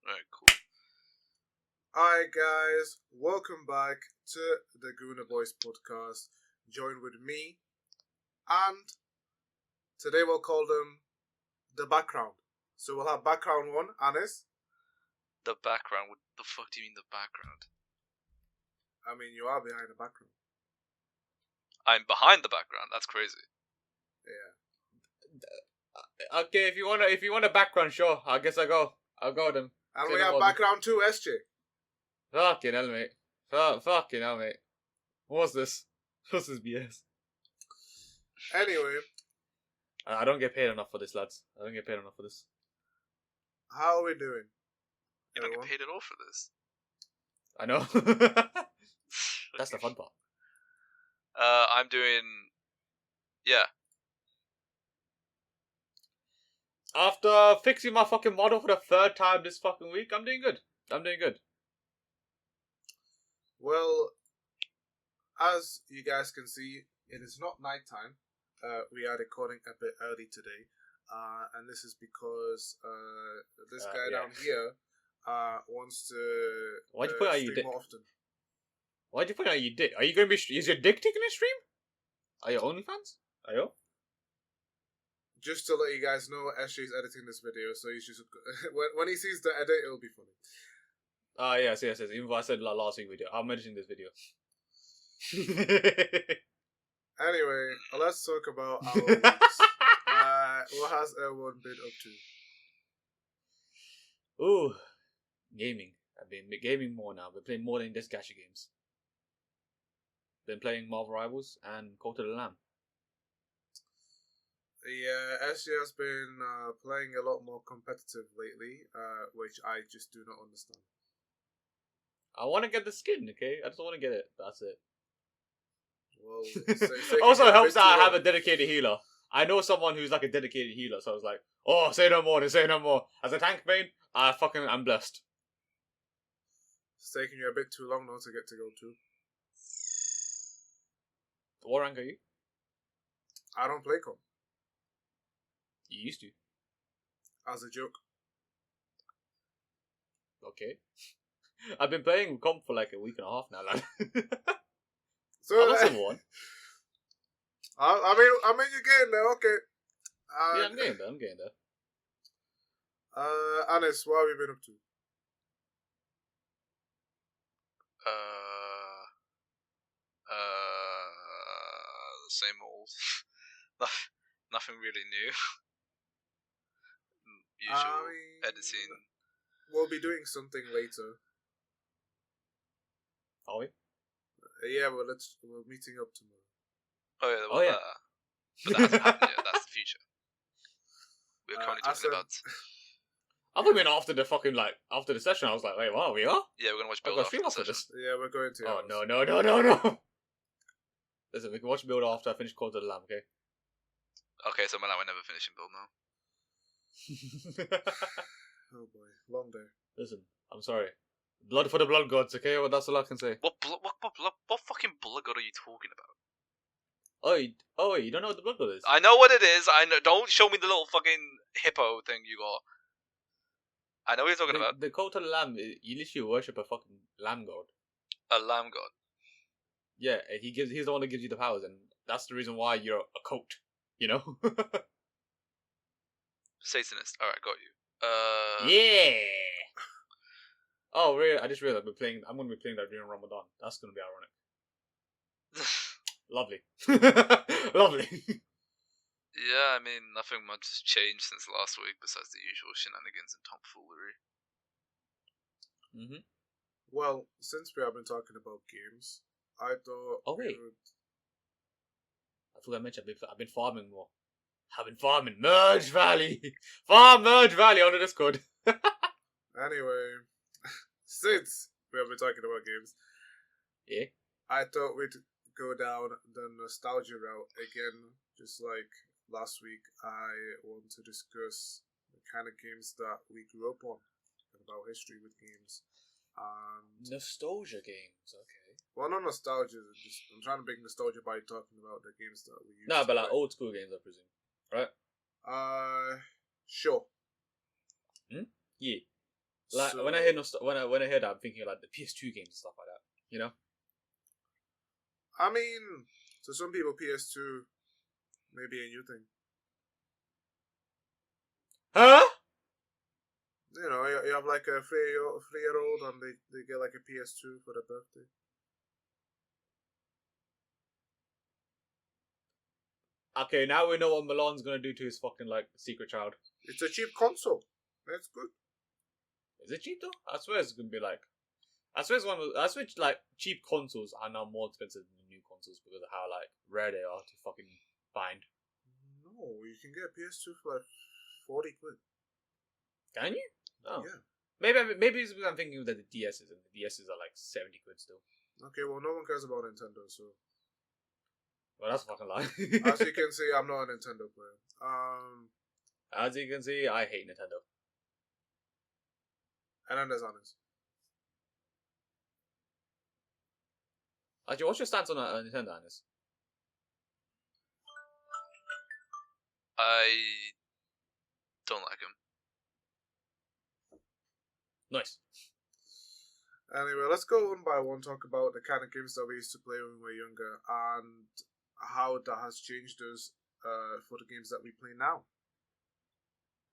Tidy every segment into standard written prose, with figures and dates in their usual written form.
Alright, cool. Alright guys, welcome back to the Goonerbois podcast. Join with me, and today we'll call them the background. So we'll have background one, Anis. The background? What the fuck do you mean the background? I mean, you are behind the background. I'm behind the background, that's crazy. Yeah. Okay, if you want a background, sure. I guess I'll go then. And Say we no have more. background two, SJ. Fucking hell, mate. Fucking hell, mate. What's this? What's this BS? Anyway, I don't get paid enough for this, lads. I don't get paid enough for this. how are we doing? You don't get everyone? paid at all for this. I know. That's the fun part. I'm doing... Yeah. After fixing my fucking model for the third time this fucking week, I'm doing good. Well, as you guys can see, it is not nighttime. We are recording a bit early today. And this is because this guy down here wants to Why'd you put out your stream dick? more often. Why'd you put out your dick? Are you going to be... Is your dick taking a stream? Are you OnlyFans? Are you? Just to let you guys know, SJ's editing this video, so he's just when he sees the edit, it'll be funny. Yes. Even though I said last week video, I'm editing this video. Anyway, let's talk about our weeks. What has everyone been up to? Ooh, gaming. I've been gaming more now. Been playing more than just gacha games. Been playing Marvel Rivals and Cult of the Lamb. Yeah, SJ has been playing a lot more competitive lately, which I just do not understand. I want to get the skin, okay? I just want to get it. That's it. Well, it's Also taking a helps bit that I too have long. a dedicated healer. I know someone who's like a dedicated healer, so I was like, oh, say no more. As a tank main, I'm blessed. It's taking you a bit too long now to get to go to. What rank are you? I don't play comp. You used to. As a joke. Okay. I've been playing comp for like a week and a half now, lad. So I'm not Civil 1. I mean, you're getting there. Okay. Yeah, I'm getting there. Anis, what have you been up to? The same old. Nothing really new. Usual editing. We'll be doing something later. Are we? Yeah, well, we're meeting up tomorrow. Oh yeah. But that hasn't happened yet. That's the future. We're currently talking about. I've been after the fucking after the session. I was like, wait, what? We are? Yeah, we're gonna watch I've Build got after stream the after session. this. Yeah, we're going to. Oh no! Listen, we can watch Build after I finish Cult of the Lamb, okay? Okay, so we're never finishing Build now. Oh boy, long day. Listen, I'm sorry. Blood for the blood gods, okay? Well, that's all I can say. What fucking blood god are you talking about? Oh, you don't know what the blood god is? I know what it is. I know. Don't show me the little fucking hippo thing you got. I know what you're talking about. The Cult of the Lamb, you literally worship a fucking lamb god. A lamb god. Yeah, and he's the one that gives you the powers, and that's the reason why you're a cult, you know? Satanist. Alright, got you. Yeah! Oh, really? I just realized I'm going to be playing that during Ramadan. That's going to be ironic. Lovely. Lovely. Yeah, I mean, nothing much has changed since last week besides the usual shenanigans and tomfoolery. Mm-hmm. Well, since we have been talking about games, I thought. Oh, wait. I forgot to mention, I've been farming more. I've been farming Merge Valley. Farm Merge Valley on the Discord. Anyway, since we have been talking about games, Yeah. I thought we'd go down the nostalgia route again, just like last week. I want to discuss the kind of games that we grew up on and about history with games. Nostalgia games, okay. Well, not nostalgia. I'm trying to bring nostalgia by talking about the games that we used. No, but to like play. old school games, I presume, right? Sure. Yeah. Like So, when I hear when I hear that, I'm thinking like the PS2 games and stuff like that. You know? I mean, to some people, PS2 may be a new thing. Huh? You know, you have like a 3-year-old and they get like a PS2 for their birthday. Okay, now we know what Milan's gonna do to his fucking like secret child. It's a cheap console. That's good. Is it cheap though? I swear it's gonna be like. I swear like cheap consoles are now more expensive than the new consoles because of how like rare they are to fucking find. No, you can get a PS2 for like 40 quid. Can you? Oh. Yeah. Maybe it's because I'm thinking that the DSs and the DSs are like 70 quid still. Okay, well, no one cares about Nintendo, so. Well, that's a fucking lie. As you can see, I'm not a Nintendo player. As you can see, I hate Nintendo. And then there's Honest. Actually, what's your stance on Nintendo, Anis? I don't like him. Nice. Anyway, let's go one by one, talk about the kind of games that we used to play when we were younger and how that has changed us for the games that we play now.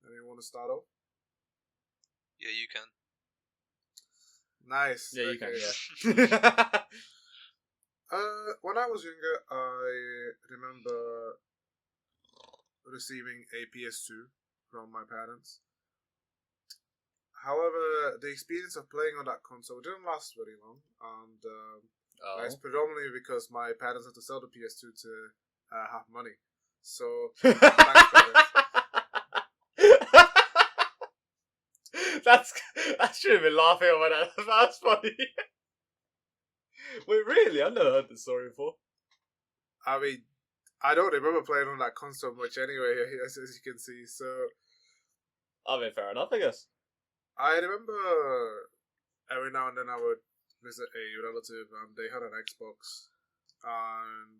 Anyone want to start off? Yeah, you can. Nice. Yeah, you okay. can, yeah. When I was younger, I remember receiving a PS2 from my parents. However, the experience of playing on that console didn't last very long, and that's predominantly because my parents had to sell the PS2 to have money. So, thanks, parents. I should have been laughing about that. That's funny. Wait, really? I've never heard this story before. I mean, I don't remember playing on that console much anyway, as you can see. So, I mean, fair enough, I guess. I remember every now and then I would visit a relative and they had an Xbox. And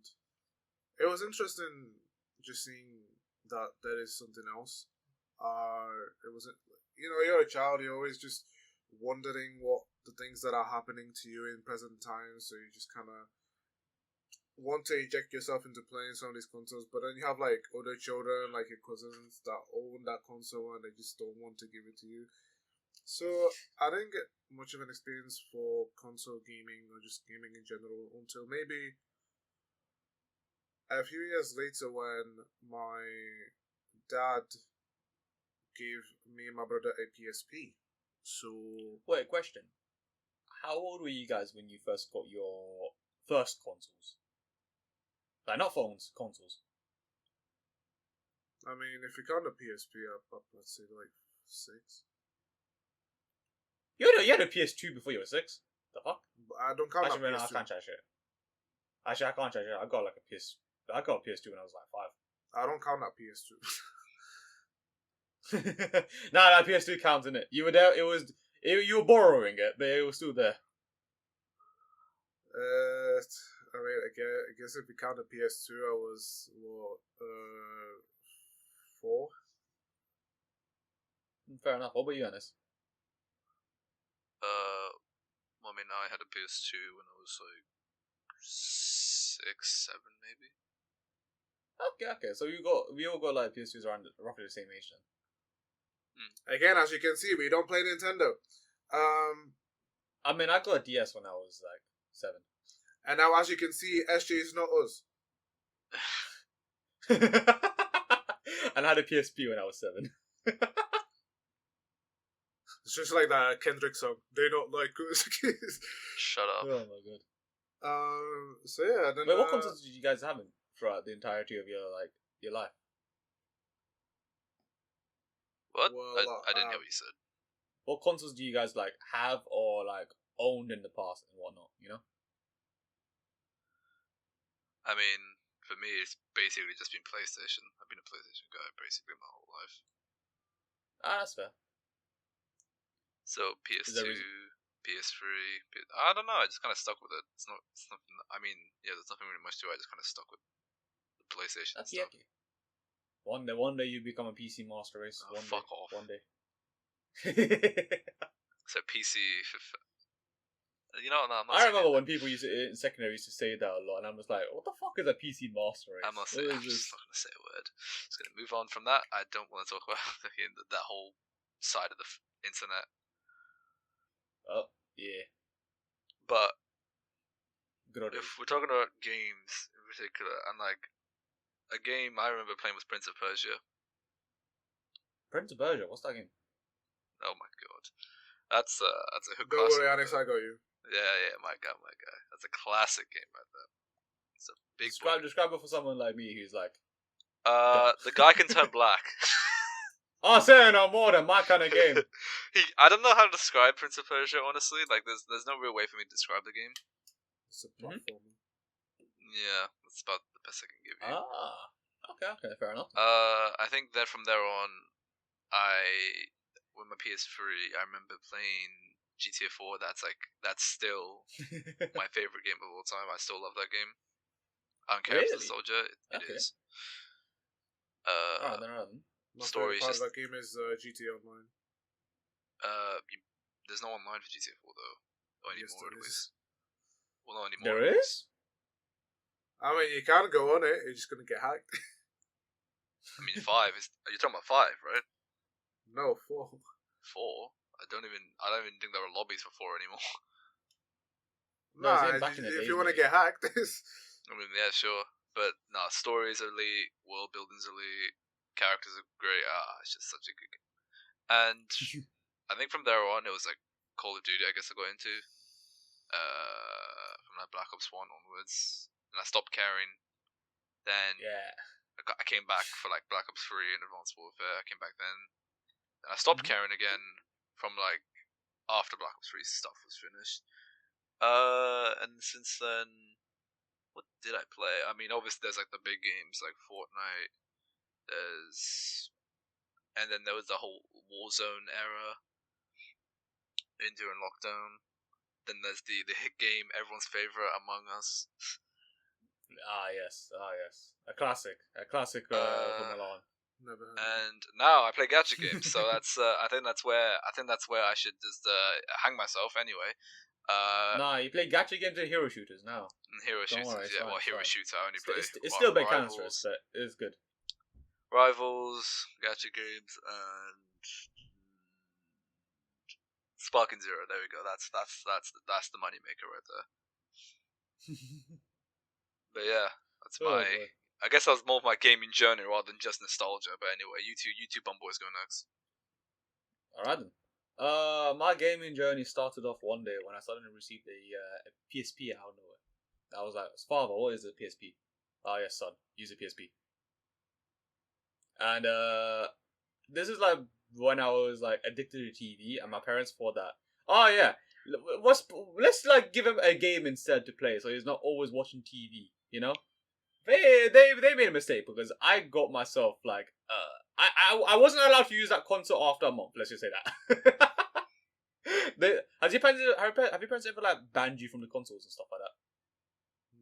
it was interesting just seeing that there is something else. It wasn't, you know, you're a child, you're always just wondering what the things that are happening to you in present times. So you just kind of want to eject yourself into playing some of these consoles. But then you have like other children, like your cousins, that own that console and they just don't want to give it to you. So I didn't get much of an experience for console gaming or just gaming in general until maybe a few years later when my dad gave me and my brother a PSP. So Wait, question. How old were you guys when you first got your first consoles? Like, not phones, consoles. I mean, if you count the PSP, let's say like 6. You had a PS2 before you were 6? The fuck? I don't count Actually, that no, I PS2. can't charge it. Actually, I can't charge it. I got a PS2 when I was like 5. I don't count that PS2. Nah, that PS2 counts, innit? You were there. You were borrowing it, but it was still there. I mean, I guess if you count the PS2, I was 4. Fair enough. What about you, Anis? Well, I mean, I had a PS2 when I was like 6, 7, maybe. Okay. So we all got like PS2s around roughly the same age then. Again, as you can see, we don't play Nintendo. I mean, I got a DS when I was like 7. And now, as you can see, SJ is not us. And I had a PSP when I was 7. It's just like that Kendrick song. They don't like us. Shut up. Oh my god. So yeah. Then, Wait, what consoles did you guys have throughout the entirety of your life? What? Well, I didn't hear what you said. What consoles do you guys like have or like owned in the past and whatnot? You know. I mean, for me, it's basically just been PlayStation. I've been a PlayStation guy basically my whole life. Ah, that's fair. So PS2, PS3. I don't know. I just kind of stuck with it. It's nothing. I mean, yeah, there's nothing really much to it. I just kind of stuck with the PlayStation That's stuff. yucky. One day you become a PC master race. Oh, fuck off. One day. So PC. You know, no, I'm not I saying remember it. when people in secondary used to say that a lot, and I'm just like, what the fuck is a PC master race? I'm not What saying. is I'm just this? not gonna say a word. Just gonna move on from that. I don't want to talk about that whole side of the internet. Oh, yeah. But Good old if days. we're talking about games in particular, and like a game I remember playing was Prince of Persia. Prince of Persia, what's that game? Oh my god, that's a hook Don't classic. worry, Right Alex, there. I got you. Yeah, my guy. That's a classic game right there. It's a big boy. Describe it for someone like me who's like, The guy can turn black. oh, say no more than my kind of game. I don't know how to describe Prince of Persia, honestly. Like, there's no real way for me to describe the game. It's a platformer. Yeah, that's about the best I can give you. Okay, fair enough. I think that from there on, with my PS3, I remember playing GTA 4. That's still my favorite game of all time. I still love that game. I don't care if it's Really? nostalgia. It Okay. is. Alright then. My Story favorite is part of just that game is GTA Online. there's no online for GTA 4 though, or Yes, anymore there at is. least. Well, not anymore. There at is? least. I mean, you can go on it. You're just gonna get hacked. I mean, 5 is. You're talking about 5, right? No, 4. 4. I don't even think there are lobbies for 4 anymore. No, it's Nah, in back in the if days, you want to mate. get hacked, I mean, yeah, sure, but no, stories are elite, world building's elite, characters are great. It's just such a good game. And I think from there on, it was like Call of Duty. I guess I got into from like Black Ops 1 onwards, and I stopped caring. Then Yeah. I came back for like Black Ops 3 and Advanced Warfare. I came back then, and I stopped caring again from like after Black Ops 3 stuff was finished. And since then, what did I play? I mean, obviously there's like the big games like Fortnite. And then there was the whole Warzone era during lockdown. Then there's the hit game, everyone's favorite, Among Us. Yes. A classic from Milan. never heard. And now I play gacha games, so that's I think that's where I should just hang myself anyway. Nah, you play gacha games and hero shooters now. Hero Don't shooters, worry, it's yeah. fine, Well, it's hero fine. shooter I only play. It's still a bit Rivals, cancerous, but it's good. Rivals, gacha games, and Sparking Zero. There we go. That's the moneymaker right there. But yeah, that's Oh, my. boy. I guess that was more of my gaming journey rather than just nostalgia. But anyway, you two bum boys go next. Alright then. My gaming journey started off one day when I suddenly received a PSP out of nowhere. I was like, "Father, what is a PSP?" "Oh yes, son, use a PSP." And this is like when I was like addicted to TV, and my parents thought that, oh yeah, let's like give him a game instead to play, so he's not always watching TV. You know, they made a mistake because I got myself like I wasn't allowed to use that console after a month. Let's just say that. Have your parents ever like banned you from the consoles and stuff like that?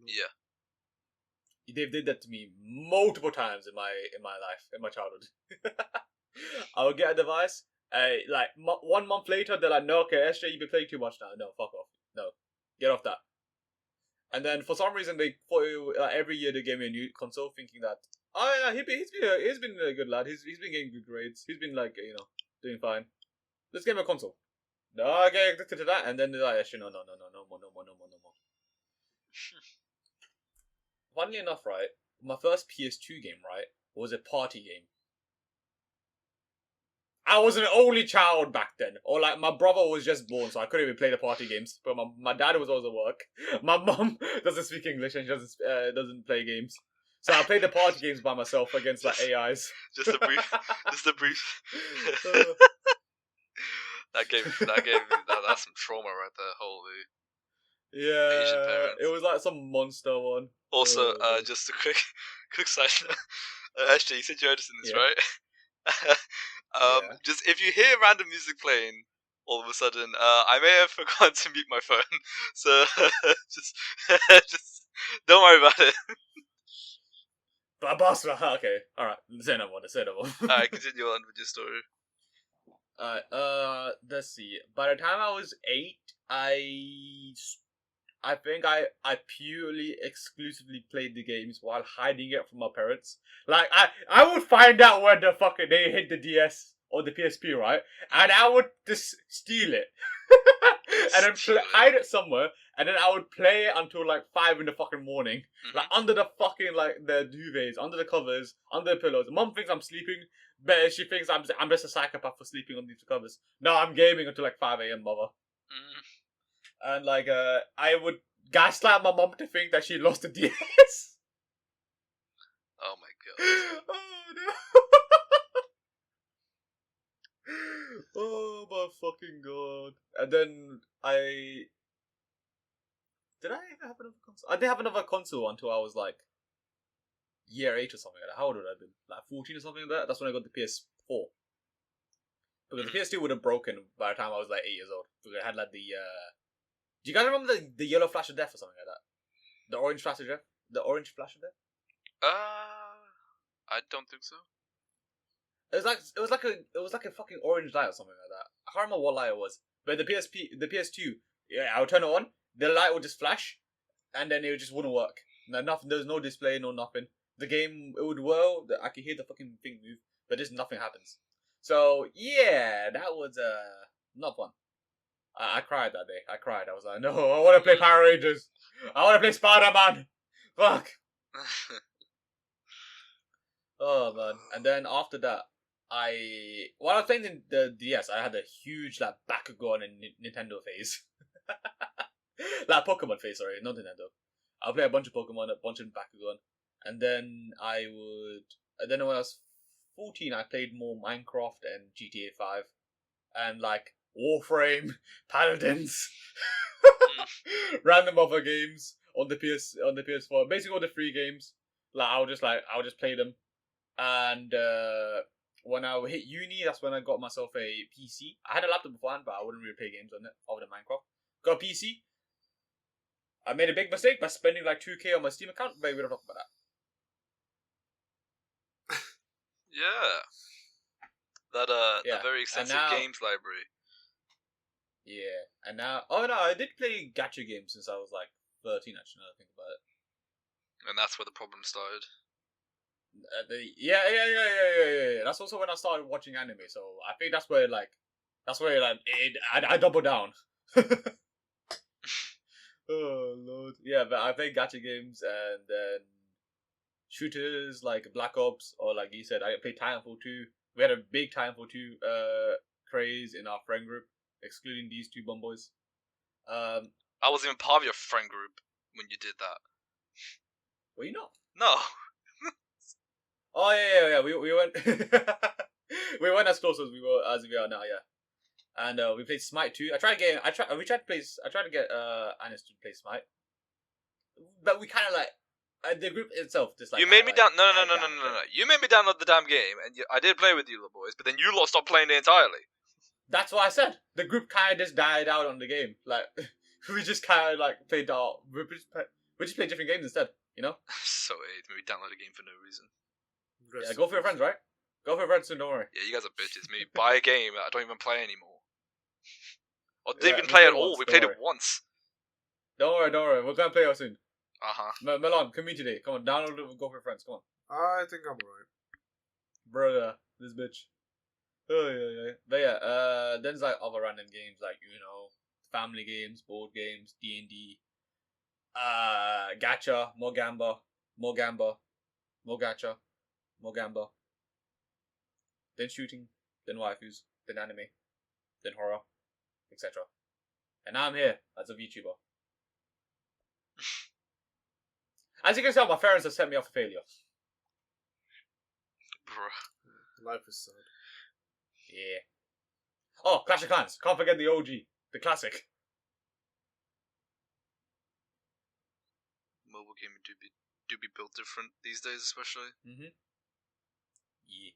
Yeah. They did that to me multiple times in my life, in my childhood. I would get a device. Like 1 month later, they're like, "No, okay, SJ, you've been playing too much now. No, fuck off. No, get off that." And then for some reason, every year they gave me a new console, thinking that, oh yeah, he's been a good lad. He's been getting good grades. He's been like doing fine. Let's give him a console. No, I get addicted to that, and then they're like, actually, no more. Funnily enough, right, my first PS2 game, right, was a party game. I was an only child back then. Or like my brother was just born, so I couldn't even play the party games. But my dad was always at work. My mum doesn't speak English and she doesn't play games. So I played the party games by myself against like AIs. Just a brief. That gave me that's some trauma right there. Holy. Asian Yeah, parents. it was like some monster one. Also, Oh, just a quick side note. Actually, you said you're editing this, Yeah. right? Yeah. Just if you hear random music playing, all of a sudden, I may have forgotten to mute my phone, so just don't worry about it. But boss, okay, all right. Say no more. Alright, continue on with your story. Let's see. By the time I was 8, I think I purely exclusively played the games while hiding it from my parents. Like I would find out when the fucking they hit the DS or the PSP, right? And I would just steal it. And then hide it somewhere, and then I would play it until like 5 in the fucking morning. Like under the fucking like the duvets, under the covers, under the pillows. Mom thinks I'm sleeping, but she thinks I'm just a psychopath for sleeping on these covers. No, I'm gaming until like 5 a.m. mother. And like I would gaslight my mom to think that she lost the DS. Oh my god. Oh no. Oh my fucking god. And then did I ever have another console? I did have another console until I was like year 8 or something like that. How old would I have been? Like 14 or something like that? That's when I got the PS4. Because the PS2 would have broken by the time I was like 8 years old. Because it had like the do you guys remember the yellow flash of death or something like that? The orange flash of death? The orange flash of death? I don't think so. It was like a fucking orange light or something like that. I can't remember what light it was. But the PS2, yeah, I would turn it on, the light would just flash, and then it just wouldn't work. Nothing. There was no display, no nothing. The game it would whirl. I could hear the fucking thing move, but just nothing happens. So yeah, that was not fun. I cried that day. I cried. I was like, no, I want to play Power Rangers. I want to play Spider-Man. Fuck. Oh man. And then after that, while I was playing the DS, I had a huge like Bakugan and Nintendo phase. Like Pokemon phase, sorry, not Nintendo. I'll play a bunch of Pokemon, a bunch of Bakugan, and then when I was 14, I played more Minecraft and GTA 5, and like Warframe, Paladins, random other games on the PS4. Basically all the free games. Like I'll just play them. And when I hit uni, that's when I got myself a PC. I had a laptop beforehand, but I wouldn't really play games on it other than Minecraft. Got a PC. I made a big mistake by spending like 2K on my Steam account, but we don't talk about that. Yeah. That Yeah. the very extensive games library. Yeah, and now I did play gacha games since I was like 13. Actually, now I think about it. And that's where the problem started. Yeah. That's also when I started watching anime. So I think that's where I double down. Oh lord, yeah. But I played gacha games and then shooters like Black Ops or like you said, I played Titanfall 2. We had a big Titanfall 2 craze in our friend group, excluding these two bum boys. I wasn't even part of your friend group when you did that. Were you not? No. Oh yeah. We went we weren't as close as we are now, yeah. And we played Smite 2. We tried to get Anis to play Smite, but we kind of like the group itself just like you made me down. No. You made me download the damn game, and I did play with you, little boys. But then you lot stopped playing it entirely. That's what I said. The group kind of just died out on the game. Like we just kind of like played we just played different games instead. You know. So maybe download a game for no reason. Yeah, go for your friends, right? Go for your friends, and don't worry. Yeah, you guys are bitches. Maybe buy a game that I don't even play anymore. Or didn't even play at all. We played it once. Don't worry. We're gonna play it soon. Melon, come in today. Come on, download it. Go for your friends. Come on. I think I'm alright. Brother, this bitch. Oh yeah. But yeah, then there's like other random games like family games, board games, D&D, gacha, more gamba, gacha, more gamba. Then shooting, then waifus, then anime, then horror, etc. And now I'm here as a VTuber. As you can tell, my parents have set me up for failure. Bruh. Life is sad. Yeah. Oh, Clash of Clans. Can't forget the OG. The classic. Mobile gaming do be built different these days, especially. Mm-hmm. Yeah.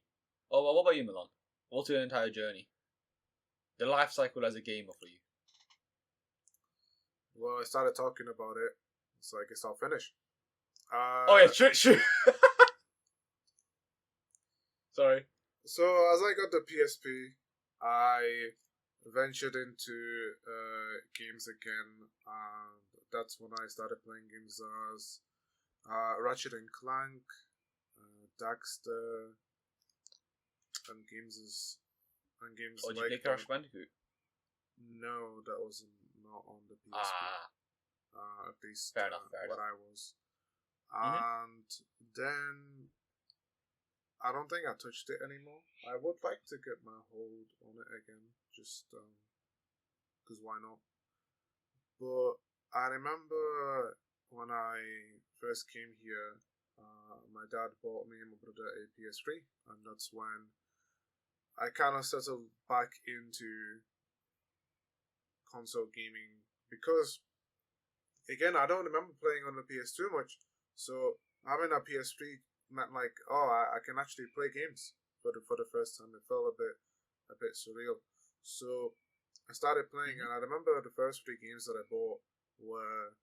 Oh, well, what about you, Milan? What's your entire journey? The life cycle as a gamer for you? Well, I started talking about it, so I guess I'll finish. Oh yeah, true. Sorry. So as I got the PSP, I ventured into games again, and that's when I started playing games as Ratchet and Clank, Daxter, and games Or did you like play that. Crash Bandicoot? No, that was not on the PSP. At least fair enough. what I was. Mhm. And then I don't think I touched it anymore. I would like to get my hold on it again, just because why not? But I remember when I first came here, my dad bought me and my brother a PS3, and that's when I kind of settled back into console gaming because, again, I don't remember playing on the PS2 much. So having a PS3 meant like, oh, I can actually play games for the first time. It felt a bit surreal. So I started playing, and I remember the first three games that I bought were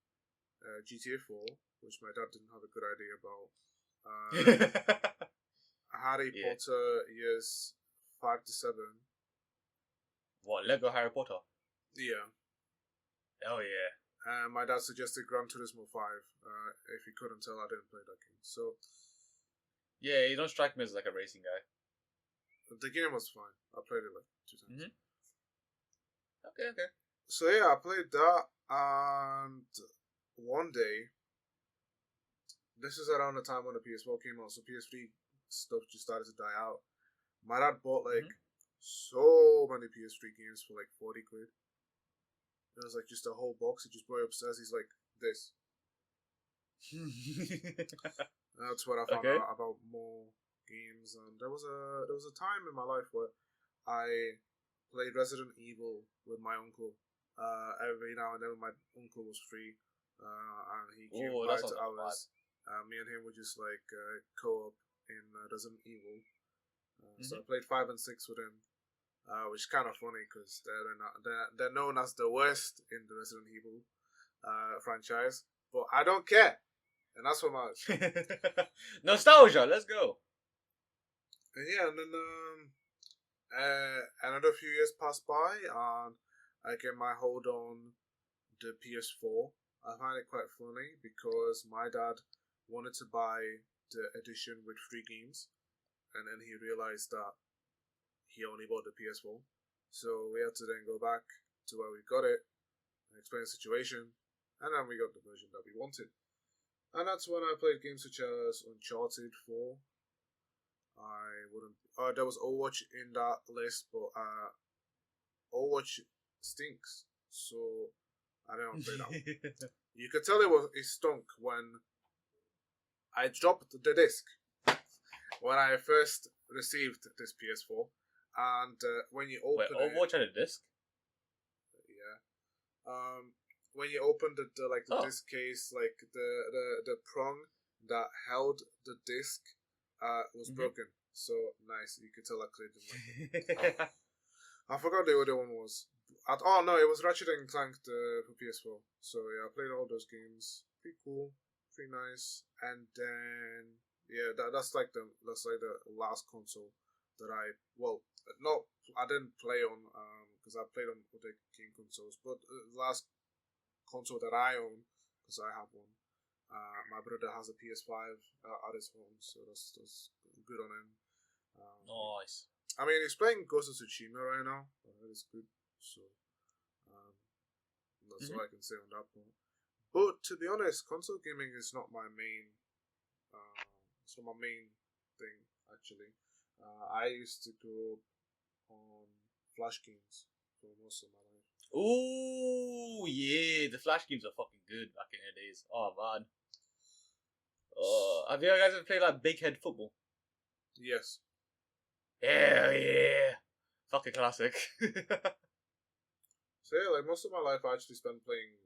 GTA 4, which my dad didn't have a good idea about. Harry Yeah. Potter years 5 to 7. What, Lego Harry Potter? Yeah. Oh yeah. My dad suggested Gran Turismo 5. If you couldn't tell, I didn't play that game. So Yeah, you don't strike me as like a racing guy. the game was fine. I played it like 2 times. Okay. So yeah, I played that, and one day, this is around the time when the PS4 came out, so PS3 stuff just started to die out. My dad bought like so many PS3 games for like 40 quid. It was like just a whole box. He just brought it upstairs. He's like, this. That's what I found out about more games. And there was a time in my life where I played Resident Evil with my uncle. Every now and then, my uncle was free, and he came by to ours. Me and him were just like co-op in Resident Evil. So I played 5 and 6 with him, which is kind of funny because they're known as the worst in the Resident Evil franchise. But I don't care, and that's what matters. Nostalgia, let's go. And yeah, and then another few years passed by, and I get my hold on the PS4. I find it quite funny because my dad wanted to buy the edition with free games, and then he realized that he only bought the PS4. So we had to then go back to where we got it and explain the situation, and then we got the version that we wanted. And that's when I played games such as Uncharted 4. There was Overwatch in that list, but Overwatch stinks, so I didn't play that one. You could tell it stunk when I dropped the disc when I first received this PS4, and when you open Overwatch had a disc? Yeah. When you opened the disc case, like the prong that held the disc was broken. So nice, you could tell I cleared them. I forgot the other one was. No, it was Ratchet and Clank for PS4. So yeah, I played all those games. Pretty cool, pretty nice. And then yeah, that's like the last console that I didn't play on because I played on other game consoles, but the last console that I own because I have one. My brother has a PS5 at his home, so that's good on him. Nice. I mean, he's playing Ghost of Tsushima right now. That is good. So that's all I can say on that point. But to be honest, console gaming is not my main. It's not my main thing actually. I used to go on Flash games for most of my life. Ooh, yeah, the Flash games are fucking good back in the days. Oh man. Have you guys ever played like Big Head Football? Yes. Hell yeah. Fucking classic. So yeah, like most of my life I actually spent playing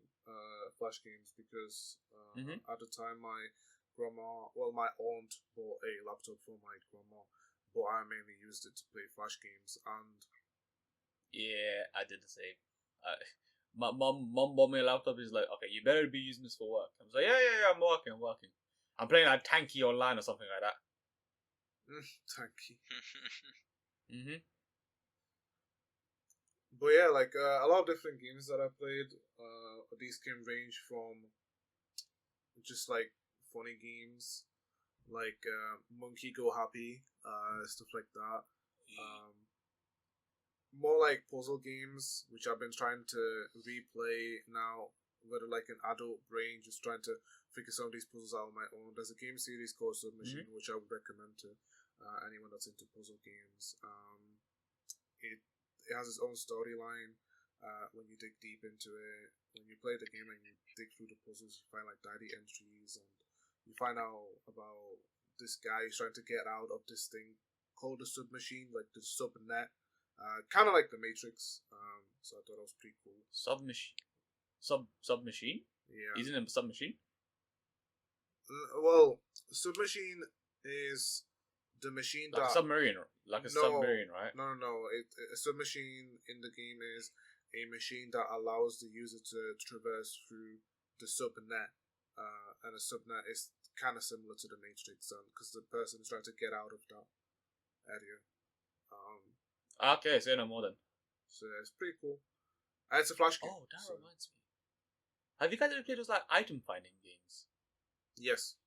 Flash games because at the time my aunt bought a laptop for my grandma, but I mainly used it to play Flash games. And yeah, I did the same. My mom bought me a laptop. Is like, okay, you better be using this for work. I was like, yeah, I'm working. I'm playing like Tanky Online or something like that. Tanky. But yeah, like a lot of different games that I played. These can range from just like funny games, like Monkey Go Happy, stuff like that. Um, More like puzzle games, which I've been trying to replay now with like an adult brain, just trying to figure some of these puzzles out on my own. There's a game series called Submachine, which I would recommend to anyone that's into puzzle games. It has its own storyline. When you dig deep into it, when you play the game and you dig through the puzzles, you find like diary entries, and you find out about this guy who's trying to get out of this thing called the submachine, like the subnet. Kind of like the Matrix, so I thought that was pretty cool. Submachine? Yeah. Isn't it a submachine? Well, submachine is the machine like that a submarine, submarine, right? No. A submachine in the game is a machine that allows the user to traverse through the subnet, and a subnet is kind of similar to the Matrix, because the person is trying to get out of that area. Okay, say no more then. So it's pretty cool. And it's a flash game. Oh, that reminds me. Have you guys ever played those like item finding games? Yes.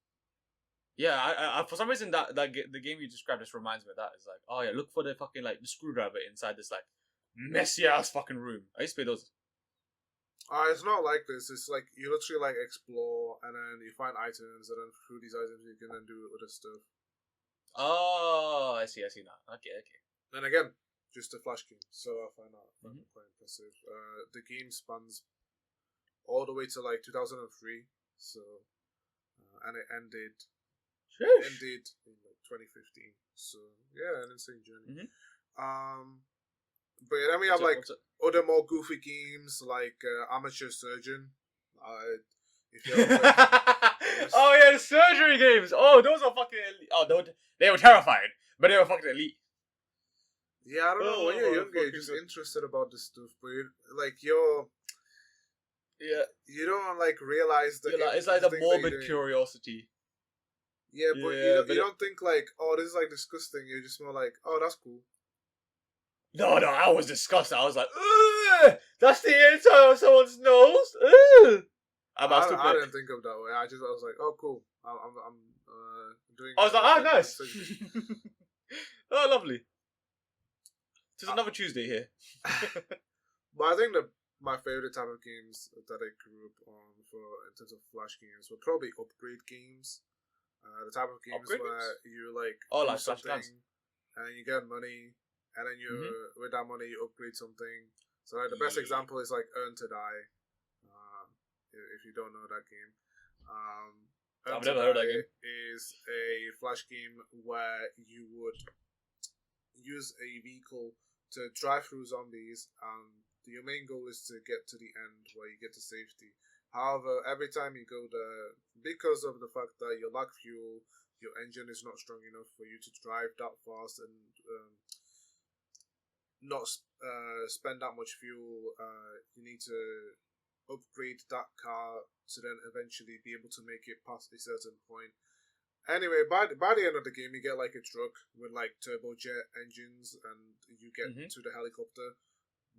Yeah, I for some reason the game you described just reminds me of that. It's like, oh yeah, look for the fucking like the screwdriver inside this like messy ass fucking room. I used to play those. It's not like this. It's like you literally like explore, and then you find items, and then through these items you can then do other stuff. Oh, I see now. Okay. Then again, just a flash game, so I find that quite impressive. The game spans all the way to like 2003, so and it ended in like 2015. So yeah, an insane journey. But then we have like other more goofy games like Amateur Surgeon. If you ever played oh yeah, the surgery games. Oh, those are fucking elite. Oh, they were terrifying, but they were fucking elite. Yeah, I don't know. When you're younger, you're just interested about this stuff, but you don't like realize that it's like the morbid curiosity. Yeah, but you don't think like, oh, this is like disgusting. You're just more like, oh, that's cool. No, I was disgusted. I was like, ugh, that's the inside of someone's nose. Ugh. I didn't think of that way. I was like, oh, cool. I'm doing. I was like, oh, nice. Oh, lovely. It's another Tuesday here. But I think that my favorite type of games that I grew up on in terms of flash games were probably upgrade games. The type of games where you like do something and you get money, and then you with that money you upgrade something. So like, the best example is like Earn to Die. If you don't know that game, I've never heard of that game. Is a flash game where you would use a vehicle to drive through zombies, and your main goal is to get to the end where you get to safety. However, every time you go there, because of the fact that you lack fuel, your engine is not strong enough for you to drive that fast and not spend that much fuel, you need to upgrade that car to then eventually be able to make it past a certain point. Anyway, by the end of the game, you get like a truck with like turbojet engines, and you get to the helicopter,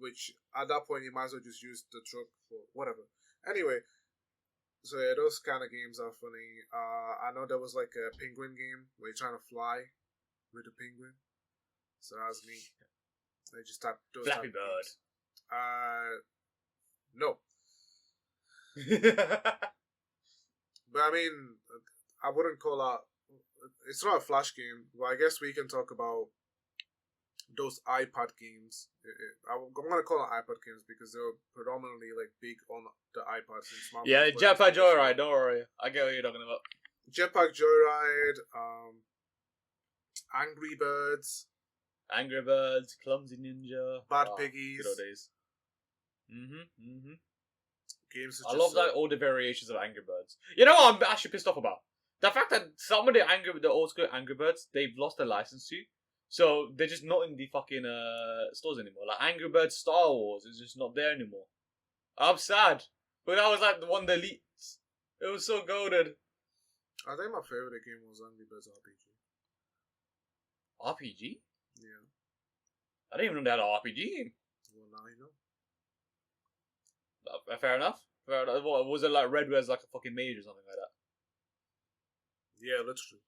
which at that point you might as well just use the truck for whatever. Anyway, so yeah, those kind of games are funny. I know there was like a penguin game where you're trying to fly with a penguin, so that was neat. They just type those Flappy Bird. No. But I mean, I wouldn't call that. It's not a flash game, but I guess we can talk about those iPad games. I'm gonna call it iPad games because they're predominantly like big on the iPads and smartphones. Yeah, Jetpack Joyride. Don't worry, I get what you're talking about. Jetpack Joyride, Angry Birds, Clumsy Ninja, Bad Piggies. Good old days. Games. I love like all the variations of Angry Birds. You know what I'm actually pissed off about? The fact that some of the old school Angry Birds, they've lost their license to. So they're just not in the fucking stores anymore. Like Angry Birds Star Wars is just not there anymore. I'm sad. But that was like the one of the elites. It was so goated. I think my favorite game was Angry Birds RPG. RPG? Yeah. I didn't even know they had an RPG game. Well, now you know. Fair enough. Fair enough. What, was it like Red was like a fucking mage or something like that? Yeah, literally.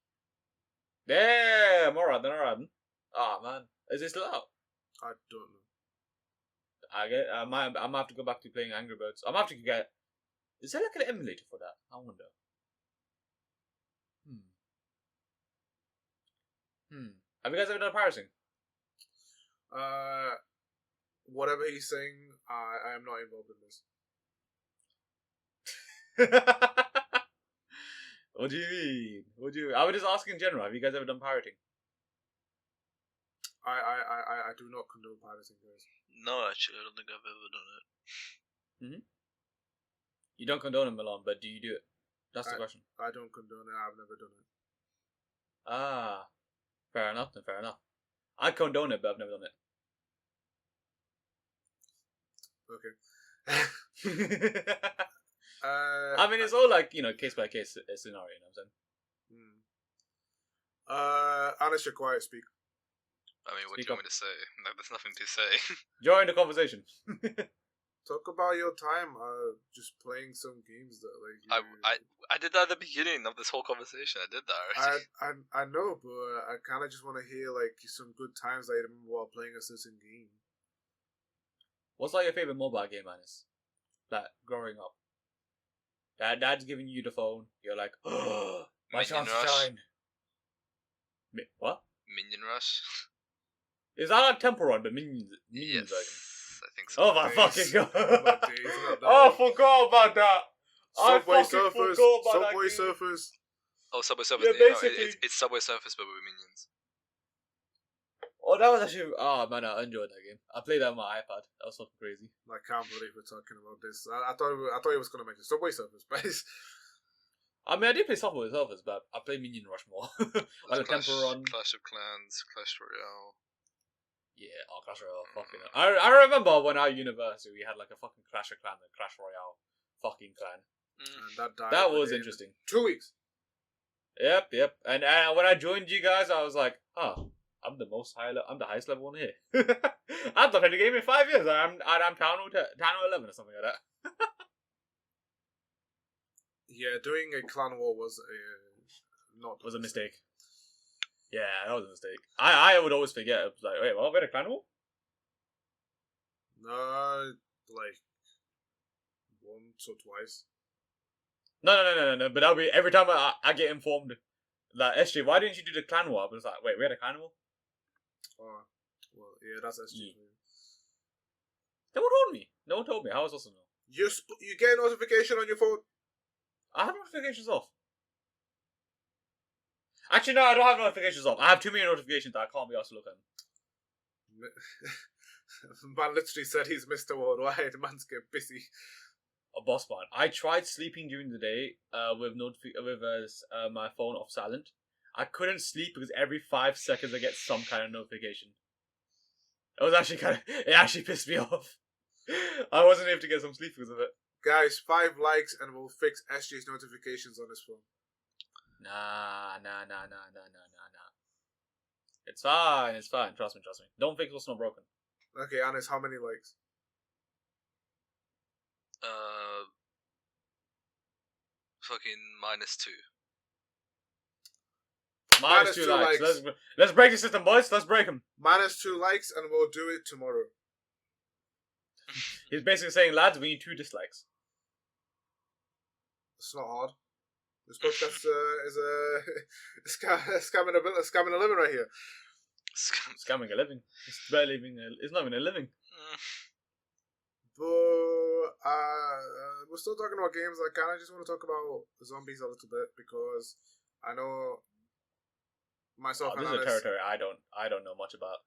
Damn, alright then, alright then. Ah, man. Is it still out? I don't know. I might have to go back to playing Angry Birds. I'm have to get. Is there like an emulator for that? I wonder. Have you guys ever done pirating? Whatever he's saying, I am not involved in this. What do you mean? I was just asking in general. Have you guys ever done pirating? I do not condone pirating, guys. No, actually, I don't think I've ever done it. You don't condone it, Milan, but do you do it? That's the question. I don't condone it. I've never done it. Ah, fair enough. Then fair enough. I condone it, but I've never done Okay. I mean, it's all like case by case scenario. You know what I'm saying? Honest, you're quiet. Speak. I mean, what Speak do you up. want me to say? No, there's nothing to say. Join the conversation. Talk about your time. Just playing some games that like. I did that at the beginning of this whole conversation. I did that already. I know, but I kind of just want to hear like some good times that you remember while playing a certain game. What's like your favorite mobile game, Anis? Like growing up. Dad's giving you the phone. You're like, oh, my Minion chance to Rush. shine. What? Minion Rush. Is that like Temple Run, but Minions Yes, version? I think so. Oh my Days. fucking god! My days, not that. Oh, I forgot about that. Subway I fucking Surfers. forgot about that Subway game. Surfers. Oh, Subway Surfers. Yeah, No, basically. it's Subway Surfers, but with minions. Oh, that was actually. Oh man, I enjoyed that game. I played that on my iPad. That was fucking crazy. I can't believe we're talking about this. I thought he was going to mention Subway Surfers, but I mean, I did play Subway Surfers, but I played Minion Rush more. I like Temple Run. Clash of Clans, Clash Royale. Yeah, Clash Royale. Fucking. I remember when our university we had like a fucking Clash of Clans and Clash Royale fucking clan. and that died. That was within interesting. 2 weeks. Yep. And when I joined you guys, I was like, oh, I'm the highest level one here. I've not played the game in 5 years. I'm town 11 or something like that. Yeah, doing a clan war was Was a mistake. Yeah, that was a mistake. I would always forget. I was like, wait, what? We had a clan war? No, like once or twice. No. But that'll be every time I get informed. Like, SJ, why didn't you do the clan war? I was like, wait, we had a clan war? Oh, well, yeah, that's SG. Yeah. No one told me. No one told me. How was I supposed to know? You get a notification on your phone. I have notifications off. Actually, no, I don't have notifications off. I have too many notifications that I can't be asked to look at them. Man literally said he's Mr. Worldwide. Man's getting busy. A boss man. I tried sleeping during the day with my phone off silent. I couldn't sleep because every 5 seconds I get some kind of notification. It actually pissed me off. I wasn't able to get some sleep because of it. Guys, 5 likes and we'll fix SJ's notifications on his phone. Nah. It's fine. Trust me. Don't fix what's not broken. Okay, Anis, how many likes? Fucking -2. Minus two likes. Let's break the system, boys. Let's break them. -2 likes and we'll do it tomorrow. He's basically saying, lads, we need 2 dislikes. It's not hard. This podcast is scamming a living right here. Scamming a living. It's barely living. It's not even a living. But we're still talking about games. I kind of just want to talk about zombies a little bit because I know myself and This is a Anis. territory I don't know much about.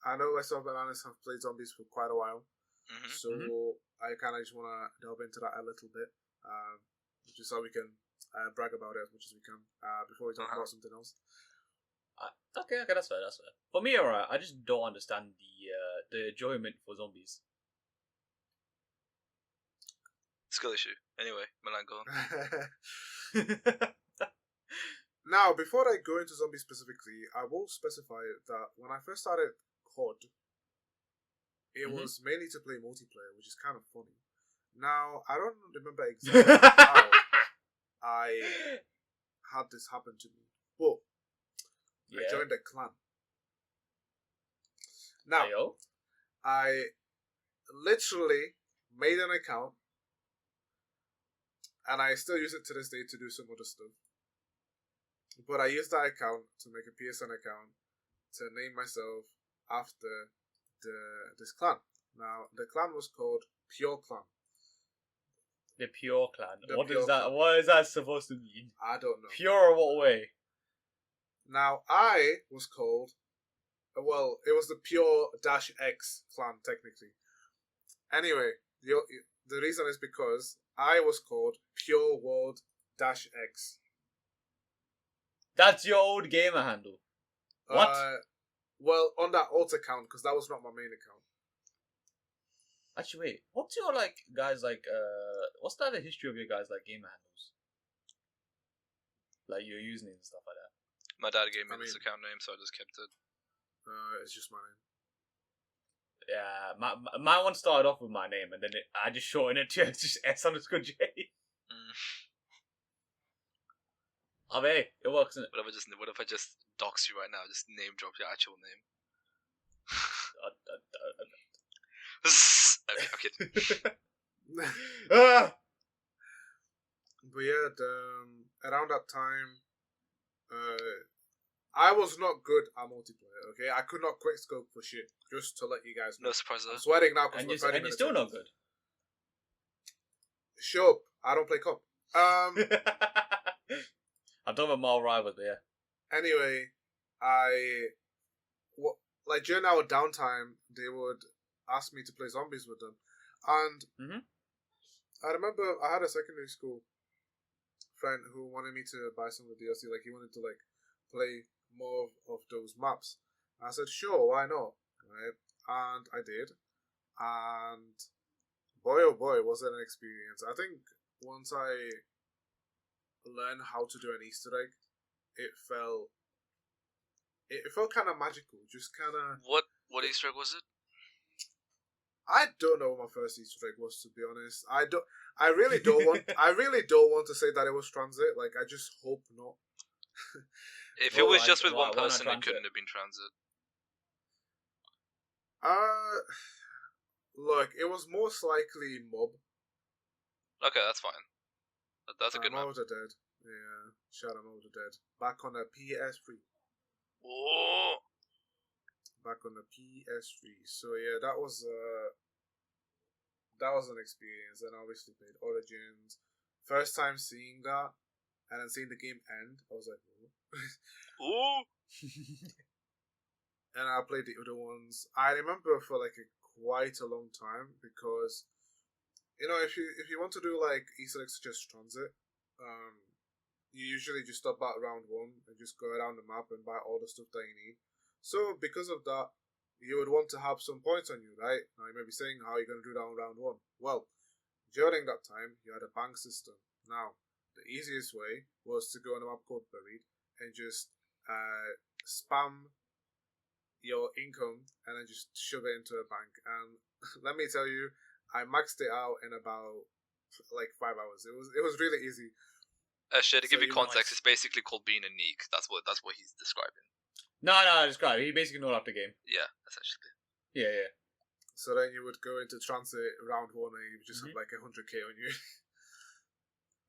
I know myself and Anis have played zombies for quite a while, Mm-hmm. so I kind of just want to delve into that a little bit, just so we can brag about it as much as we can before we talk about something else. Okay, that's fair. For me, alright. I just don't understand the enjoyment for zombies. Skill issue. Anyway, Milan, go on. Now, before I go into zombies specifically, I will specify that when I first started COD, it Mhm. was mainly to play multiplayer, which is kind of funny. Now, I don't remember exactly how I had this happen to me, but I Yeah. joined a clan. Now, Ayo. I literally made an account, and I still use it to this day to do some other stuff. But I used that account to make a PSN account to name myself after this clan. Now, the clan was called Pure Clan. The Pure Clan. The What Pure is that? Clan. What is that supposed to mean? I don't know. Pure what way? Now, I was called, well, it was the Pure-X clan, technically. Anyway, the reason is because I was called Pure World-X. That's your old gamer handle. What? Well, on that alt account, because that was not my main account. Actually, wait. What's your guys what's the history of your guys gamer handles? Like your username and stuff like that. My dad gave me this account name, so I just kept it. It's just my name. Yeah, my one started off with my name, and then I just shortened it to just S_J. I mean, it works, isn't it? What if I just dox you right now? Just name drop your actual name. Okay. Ah! But yeah, around that time, I was not good at multiplayer. Okay, I could not quick scope for shit. Just to let you guys know. No surprise there. I'm sweating now because And we're 30 you're minutes still in. not good. Shut up! I don't play comp. I'm talking about Mile Rivals, but yeah. Anyway, during our downtime, they would ask me to play zombies with them, and I remember I had a secondary school friend who wanted me to buy some of the DLC. Like he wanted to play more of those maps. I said, sure, why not? Right, and I did, and boy oh boy, was it an experience. I think once I learned how to do an Easter egg, it felt kind of magical. Just kind of. What Easter egg was it? I don't know what my first Easter egg was, to be honest. I really don't want. I really don't want to say that it was transit. Like, I just hope not. If it was just with why one not person, it transit? couldn't have been transit. Look, it was most likely mob. Okay, that's fine. That's a good Mob map. of the Dead. Yeah, shout out Mob of the Dead. Back on the PS3. Oh. Back on the PS3. So yeah, that was an experience. And obviously played Origins. First time seeing that, and then seeing the game end, I was like, oh. Ooh. And I played the other ones. I remember for quite a long time because, if you want to do Easter eggs such as transit, you usually just stop at round 1 and just go around the map and buy all the stuff that you need. So because of that, you would want to have some points on you, right? Now you may be saying, how are you going to do that on round 1? Well, during that time, you had a bank system. Now, the easiest way was to go on a map called Buried and just spam your income and then just shove it into a bank. And let me tell you, I maxed it out in about 5 hours. It was really easy. To give you context, nice. it's basically called being a neek. That's what he's describing. No, describe it. He basically know after game. Yeah, essentially. Yeah. So then you would go into transit round 1 and you would just have 100k on you.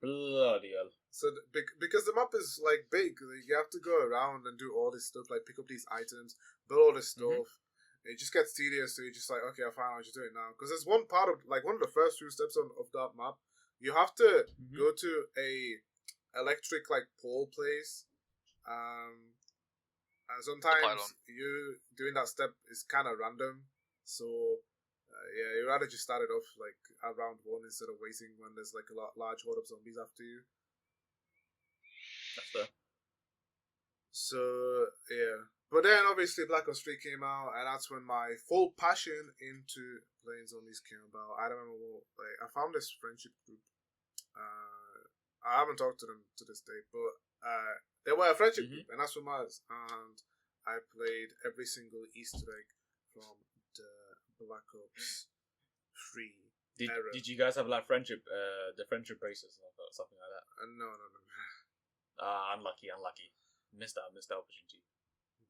Bloody hell. So because the map is big, you have to go around and do all this stuff, pick up these items, build all this stuff. It just gets tedious, so you're just okay, I found out how to do it now. Because there's one part of one of the first few steps of that map, you have to go to a electric pole place, and sometimes you doing that step is kind of random. So yeah, you'd rather just start it off at round 1 instead of waiting when there's a large horde of zombies after you. That's fair. So yeah, but then obviously Black Ops 3 came out, and that's when my full passion into playing zombies came about. I remember I found this friendship group. I haven't talked to them to this day, but they were a friendship group, and that's what matters. And I played every single Easter egg from the Black Ops 3 Did era. Did you guys have like friendship, the friendship bracelets or something like that? No. Unlucky. Missed that opportunity.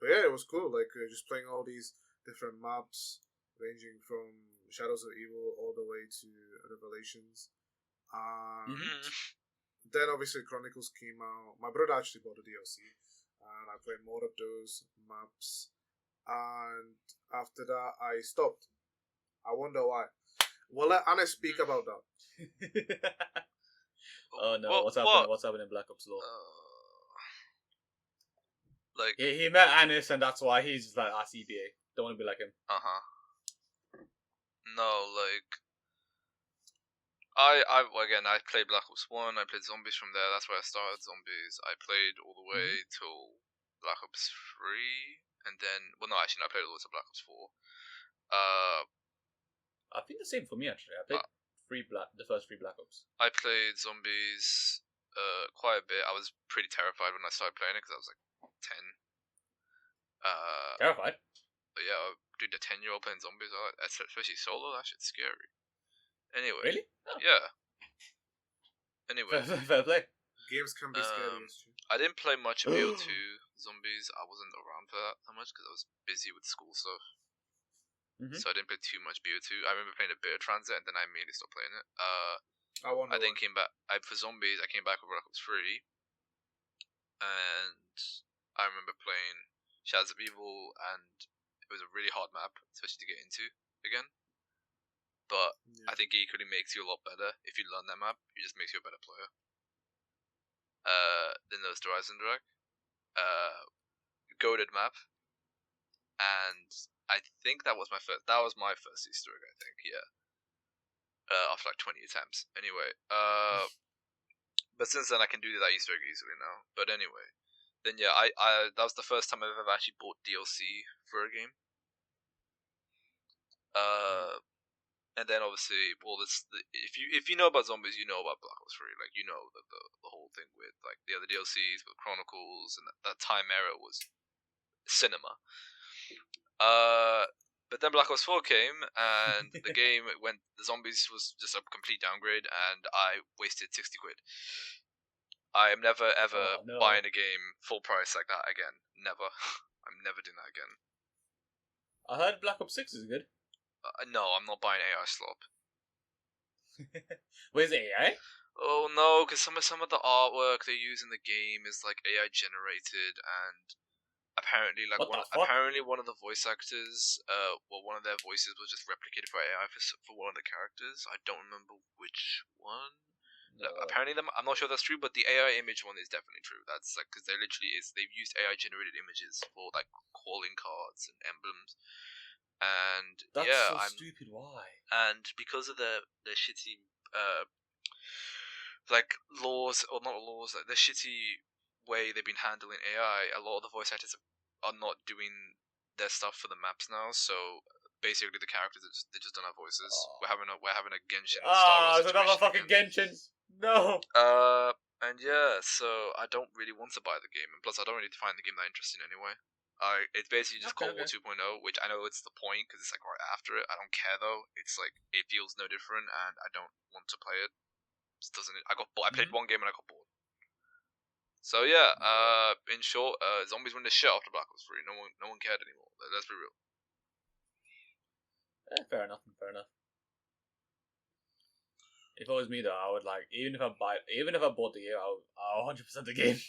But yeah, it was cool. Like just playing all these different maps, ranging from Shadows of Evil all the way to Revelations. And then obviously Chronicles came out. My brother actually bought the DLC, and I played more of those maps. And after that, I stopped. I wonder why. Well, let Anna speak about that. Oh no! What's happening? What's happening in Black Ops Law? Like he met Anis, and that's why he's just like CBA. Don't want to be like him. No, like I played Black Ops 1. I played Zombies from there. That's where I started Zombies. I played all the way till Black Ops 3, and then I played all the way to Black Ops 4. I think the same for me actually. I played the first 3 Black Ops. I played Zombies quite a bit. I was pretty terrified when I started playing it because I was like 10. Terrified? But yeah, dude, the 10-year-old playing Zombies, especially solo, that shit's scary. Anyway. Really? Oh. Yeah. Anyway. Fair play. Games can be scary. I didn't play much of BO2 Zombies. I wasn't around for that much because I was busy with school stuff. So I didn't play too much BO2. I remember playing a bit of Transit, and then I immediately stopped playing it. I then came back. For Zombies, I came back with Black Ops 3, and I remember playing Shadows of Evil, and it was a really hard map, especially to get into again. But I think it equally makes you a lot better if you learn that map. It just makes you a better player. Then there was the Horizon Drag, goated map, and I think that was my first Easter egg. I think, yeah. After like 20 attempts. Anyway, but since then I can do that Easter egg easily now. But anyway, then yeah, I that was the first time I've ever actually bought DLC for a game. And then obviously, if you know about Zombies, you know about Black Ops 3. Like, you know that the whole thing with like the other DLCs with Chronicles and that time era was cinema. But then Black Ops 4 came, and the game the Zombies was just a complete downgrade, and I wasted 60 quid. I am never ever buying a game full price like that again. Never. I'm never doing that again. I heard Black Ops 6 is good. No, I'm not buying AI slop. Where's AI? Oh no, because some of the artwork they use in the game is like AI generated, and apparently one of the voice actors, one of their voices was just replicated by AI for one of the characters. I don't remember which one. No. Apparently, I'm not sure that's true, but the AI image one is definitely true. That's like because they've used AI generated images for like calling cards and emblems. And that's yeah, stupid. Why? And because of the shitty like laws, or not laws, like the shitty way they've been handling AI, a lot of the voice actors are not doing their stuff for the maps now. So basically, the characters they just don't have voices. We're having a Genshin. It's another fucking Genshin. No. And yeah, so I don't really want to buy the game, and plus I don't really find the game that interesting anyway. It's basically just Cold War 2.0, which I know it's the point because it's like right after it. I don't care though. It's like it feels no different, and I don't want to play it. It doesn't. I played one game and I got bored. So yeah, in short, Zombies win the shit after Black Ops 3. No one cared anymore. Let's be real. Fair enough. If it was me though, I would like even if I bought the game, I'll 100% the game.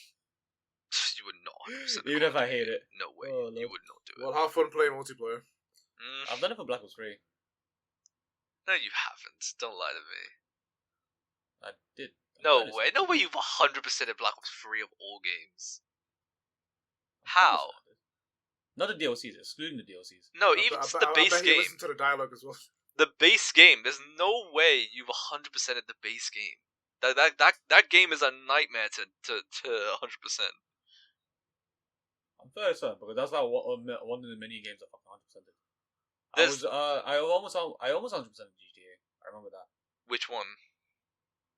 You would not 100%. Even if I hate it. No way. You would not do it. Well, have fun playing multiplayer. I've done it for Black Ops 3. No, you haven't. Don't lie to me. I did. No way. No way you've 100% of Black Ops 3 of all games. How? Not the DLCs, excluding the DLCs. No, even the base I bet game. Listen to the dialogue as well. The base game. There's no way you've 100% of the base game. That game is a nightmare to 100%. I'm fairly certain because that's like one of the many games I fucking 100%ed. I almost 100% GTA. I remember that. Which one?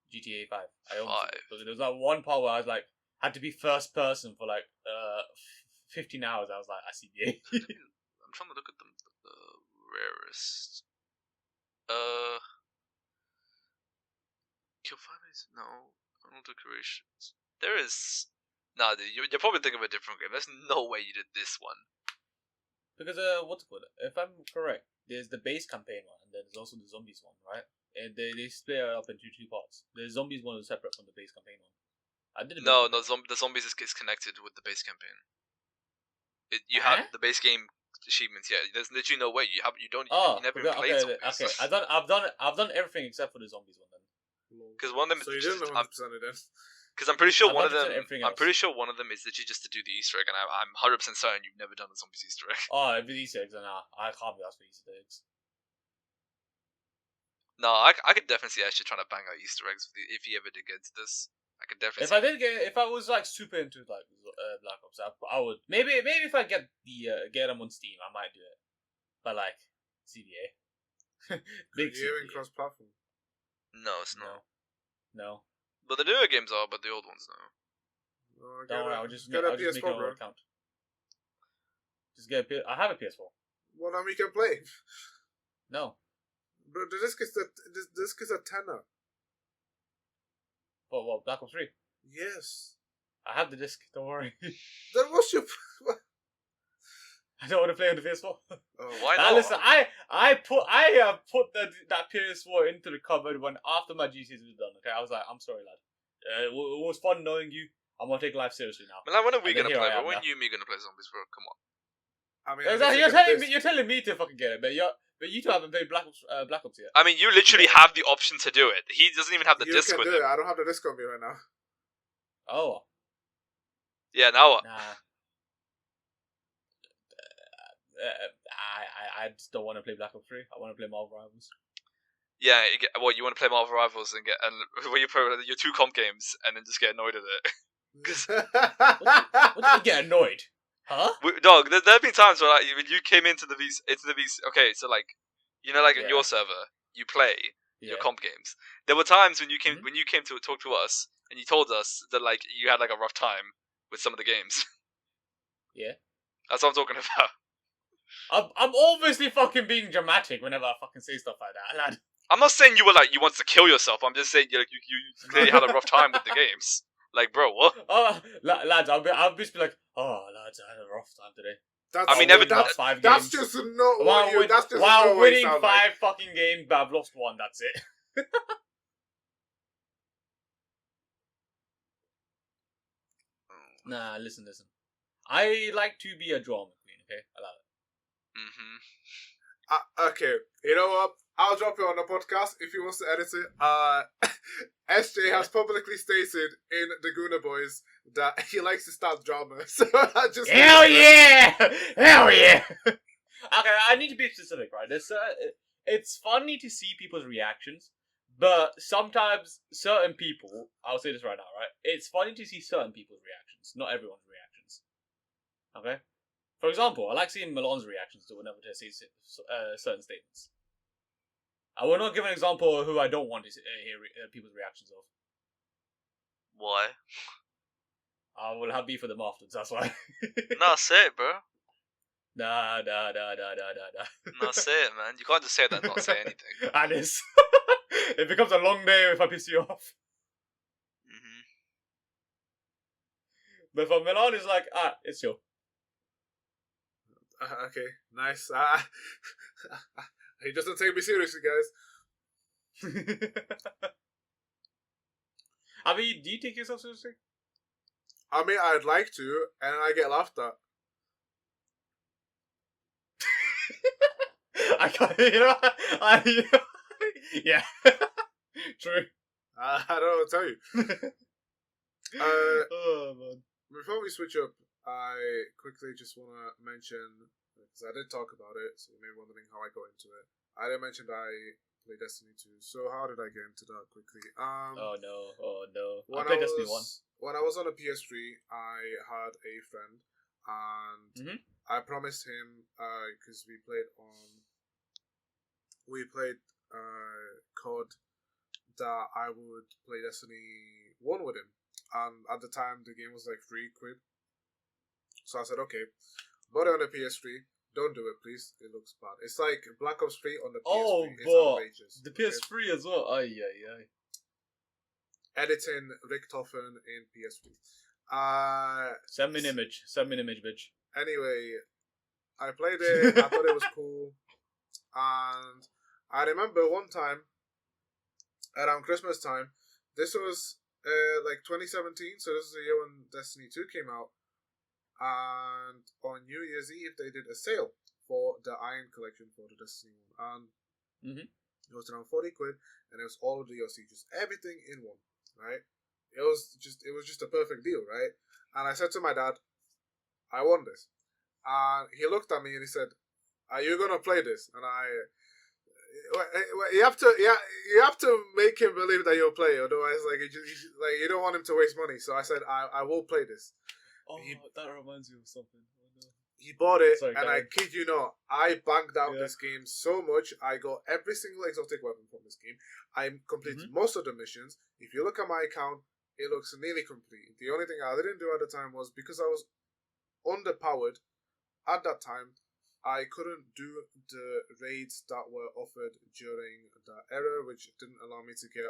GTA 5. Because there was like one part where I was like had to be first person for like 15 hours. I was like, I CBA. I'm trying to look at the rarest. Kill families? No. Final decorations. There is. Nah, dude, you're probably thinking of a different game. There's no way you did this one. Because what's it called? If I'm correct, there's the base campaign one, and then there's also the zombies one, right? And they split it up into two parts. The zombies one is separate from the base campaign one. I did. No, the zombies is connected with the base campaign. You have the base game achievements. Yeah, there's literally no way you never even played zombies. Okay. I've done everything except for the zombies one then. Because one of them. So you didn't 100% it then. Because I'm pretty sure I've one of them. everything I'm else. pretty sure one of them is literally just to do the Easter egg, and I'm 100% certain you've never done the zombies Easter egg. Oh, if it's Easter eggs, then I can't be asked for Easter eggs. No, I could definitely see Ashley trying to bang out Easter eggs if he ever did get into this. I could definitely. If I was like super into like Black Ops, I would maybe if I get them on Steam, I might do it. But like CBA, big CBA cross platform. No, it's not. No. But the newer games are, but the old ones no. Don't worry, I'll just make an old account. Just get I have a PS4. Well, then we can play. No. Bro, the disc is a tenner. What, Black Ops 3? Yes. I have the disc, don't worry. Then what's your... I don't want to play on the PS4. Oh, why not? Listen, I put that PS4 into the cupboard when after my GCs was done. Okay, I was like, I'm sorry, lad. It was fun knowing you. I'm gonna take life seriously now. But like, when are we gonna play? When you and me gonna play zombies, bro? Come on. I mean, exactly. You're telling me to fucking get it, but you two haven't played Black Ops yet. I mean, you literally have the option to do it. He doesn't even have the disc with him. I don't have the disc on me right now. Oh. Yeah. Now what? Nah. I just don't want to play Black Ops 3. I want to play Marvel Rivals. Yeah, you want to play Marvel Rivals and where you play your two comp games and then just get annoyed at it. What do you get annoyed? Huh? Dog, there have been times where like you came into the VC. Okay, so like, in your server, you play your comp games. There were times when you came to talk to us and you told us that like you had like a rough time with some of the games. Yeah. That's what I'm talking about. I'm obviously fucking being dramatic whenever I fucking say stuff like that, lad. I'm not saying you were like you wanted to kill yourself. I'm just saying you clearly had a rough time with the games. Like, bro, what? Oh, lads, I'll just be like, oh, lads, I had a rough time today. That's just not what you. That's just while not winning what 5 fucking games, but I've lost 1. That's it. Nah, listen. I like to be a drama queen. Okay, I love it. Okay, you know what? I'll drop it on the podcast if he wants to edit it. SJ has publicly stated in the Goonerbois that he likes to start drama. So I just Hell yeah! Okay, I need to be specific, right? It's funny to see people's reactions, but sometimes certain people, I'll say this right now, right? It's funny to see certain people's reactions, not everyone's reactions. Okay? For example, I like seeing Milan's reactions to whenever they say certain statements. I will not give an example of who I don't want to hear people's reactions of. Why? I will have beef with them afterwards, that's why. Nah, say it, bro. Nah. Nah, say it, man. You can't just say that and not say anything. Alice. It becomes a long day if I piss you off. Mm-hmm. But for Milan, it's like, it's chill. Okay, nice. He doesn't take me seriously, guys. Do you take yourself seriously? I mean, I'd like to, and I get laughed at. I can't, yeah. True. I don't know what to tell you. Oh, man. Before we switch up, I quickly just want to mention, because I did talk about it, so you may be wondering how I got into it. I did mention that I play Destiny 2, so how did I get into that quickly? Oh no. I played Destiny 1. When I was on a PS3, I had a friend, and I promised him, because we played COD, that I would play Destiny 1 with him. And at the time, the game was like £3. So I said, okay, bought it on the PS3. Don't do it, please. It looks bad. It's like Black Ops 3 on the PS3. Oh, It's but outrageous. the PS3 as well. Ay. Editing Richtofen in PS3. Send me an image. Send me an image, bitch. Anyway, I played it. I thought it was cool. And I remember one time, around Christmas time, this was like 2017, so this is the year when Destiny 2 came out. And on New Year's Eve, they did a sale for the Iron Collection for the Destiny 1. And it was around 40 quid, and it was all of the DLC, just everything in one, right? It was just a perfect deal, right? And I said to my dad, I want this. And he looked at me and he said, are you gonna play this? And you have to make him believe that you'll play, otherwise, like, you don't want him to waste money. So I said, I will play this. Oh, that reminds me of something. Oh, no. He bought it, Sorry, and I kid you not, I banged out this game so much. I got every single exotic weapon from this game. I completed most of the missions. If you look at my account, it looks nearly complete. The only thing I didn't do at the time was, because I was underpowered at that time, I couldn't do the raids that were offered during that era, which didn't allow me to get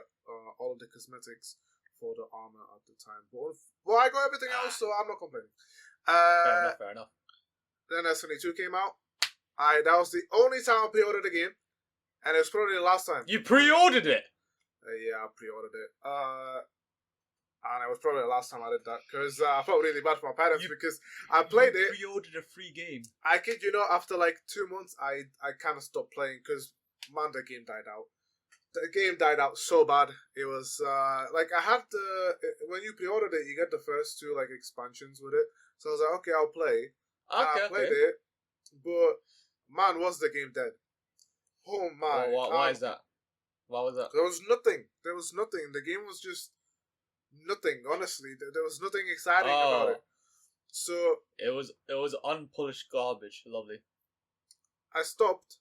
all of the cosmetics for the armor at the time. But I got everything else, so I'm not complaining. Fair enough. Then Destiny 2 came out. That was the only time I pre-ordered the game, and it was probably the last time. You pre-ordered it? Yeah, I pre-ordered it. And it was probably the last time I did that, because I felt really bad for my parents, because I played it. You pre-ordered a free game. I kid you not, after like 2 months, I kind of stopped playing, because, man, the game died out. The game died out so bad. It was, like, I had when you pre-ordered it, you get the first 2, like, expansions with it. So I was like, okay, I'll play. I played it, but, man, was the game dead. Oh, my. Why is that? Why was that? There was nothing. The game was just nothing, honestly. There was nothing exciting about it. So it was unpolished garbage. Lovely. I stopped.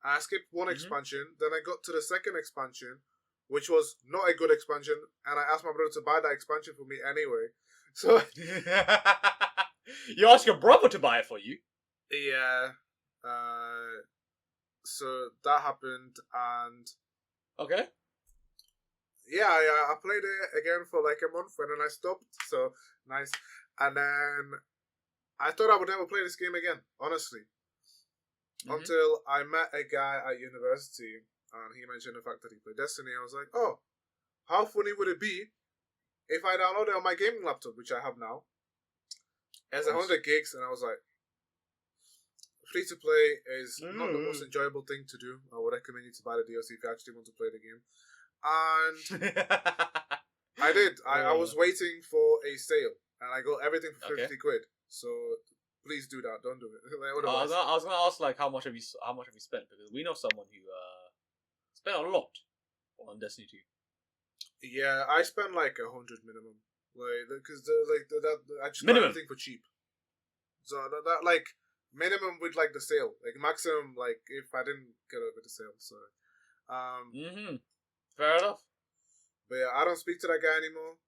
I skipped one expansion. Then I got to the second expansion, which was not a good expansion, and I asked my brother to buy that expansion for me anyway. So you asked your brother to buy it for you? Yeah. So that happened, and okay. Yeah, I played it again for like a month, and then I stopped. So nice. And then I thought I would never play this game again, honestly. Until I met a guy at university, and he mentioned the fact that he played Destiny. I was like, oh, how funny would it be if I downloaded it on my gaming laptop, which I have now? It's 100 gigs, and I was like, free to play is not the most enjoyable thing to do. I would recommend you to buy the DLC if you actually want to play the game. And I did. I was waiting for a sale, and I got everything for 50 quid. So please do that. Don't do it. I was gonna ask, like, how much have you spent, because we know someone who spent a lot on Destiny 2. Yeah, I spent like 100 minimum, like, because I just minimum. buy everything for cheap. So that like minimum with like the sale, like maximum like if I didn't get it with the sale. So fair enough. But yeah, I don't speak to that guy anymore.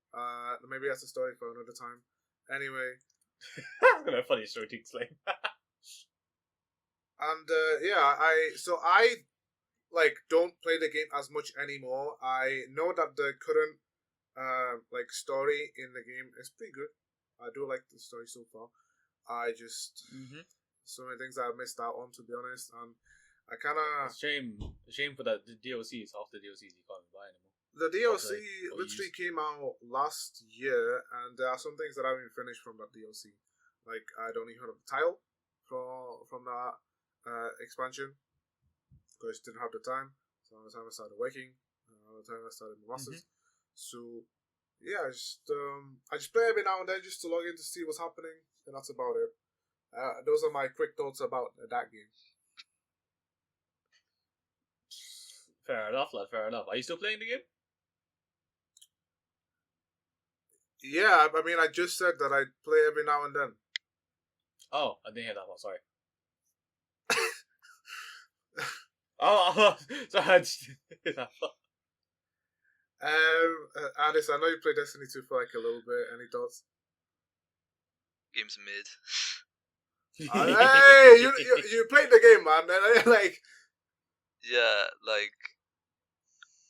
Maybe that's a story for another time. Anyway. That's gonna be a funny story to explain. And I like don't play the game as much anymore. I know that the current like story in the game is pretty good. I do like the story so far. I just so many things I've missed out on, to be honest, and I kind of shame for that. The DLCs, half the DLCs you can't buy anymore. The DLC literally came out last year, and there are some things that I haven't finished from that DLC. Like, I don't even have the tile from that expansion, because I didn't have the time. So by the time I started working, by the time I started my masters. So yeah, I just play every now and then just to log in to see what's happening, and that's about it. Those are my quick thoughts about that game. Fair enough, lad. Fair enough. Are you still playing the game? Yeah, I mean, I just said that I play every now and then. Oh, I didn't hear that one. Sorry. Sorry. I just didn't hear that one. Alice, I know you played Destiny 2 for like a little bit. Any thoughts? Game's mid. Hey, you played the game, man. Like, Yeah, like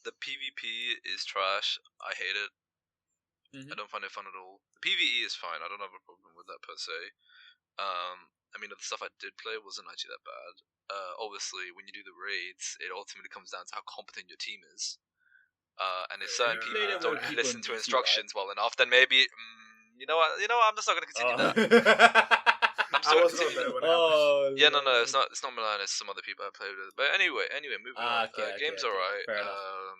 the PvP is trash. I hate it. I don't find it fun at all. The PvE is fine. I don't have a problem with that per se. I mean, the stuff I did play wasn't actually that bad. Obviously, when you do the raids, it ultimately comes down to how competent your team is. And if certain Yeah, people Played it don't with people listen in to DC, instructions well enough, then maybe you know what? I'm just not going to continue that. I'm just I not was going to not continue there that. when it happened. Oh, Yeah, no, it's not Milan. It's some other people I played with. But anyway, moving on. Okay, Game's okay. alright. Fair enough.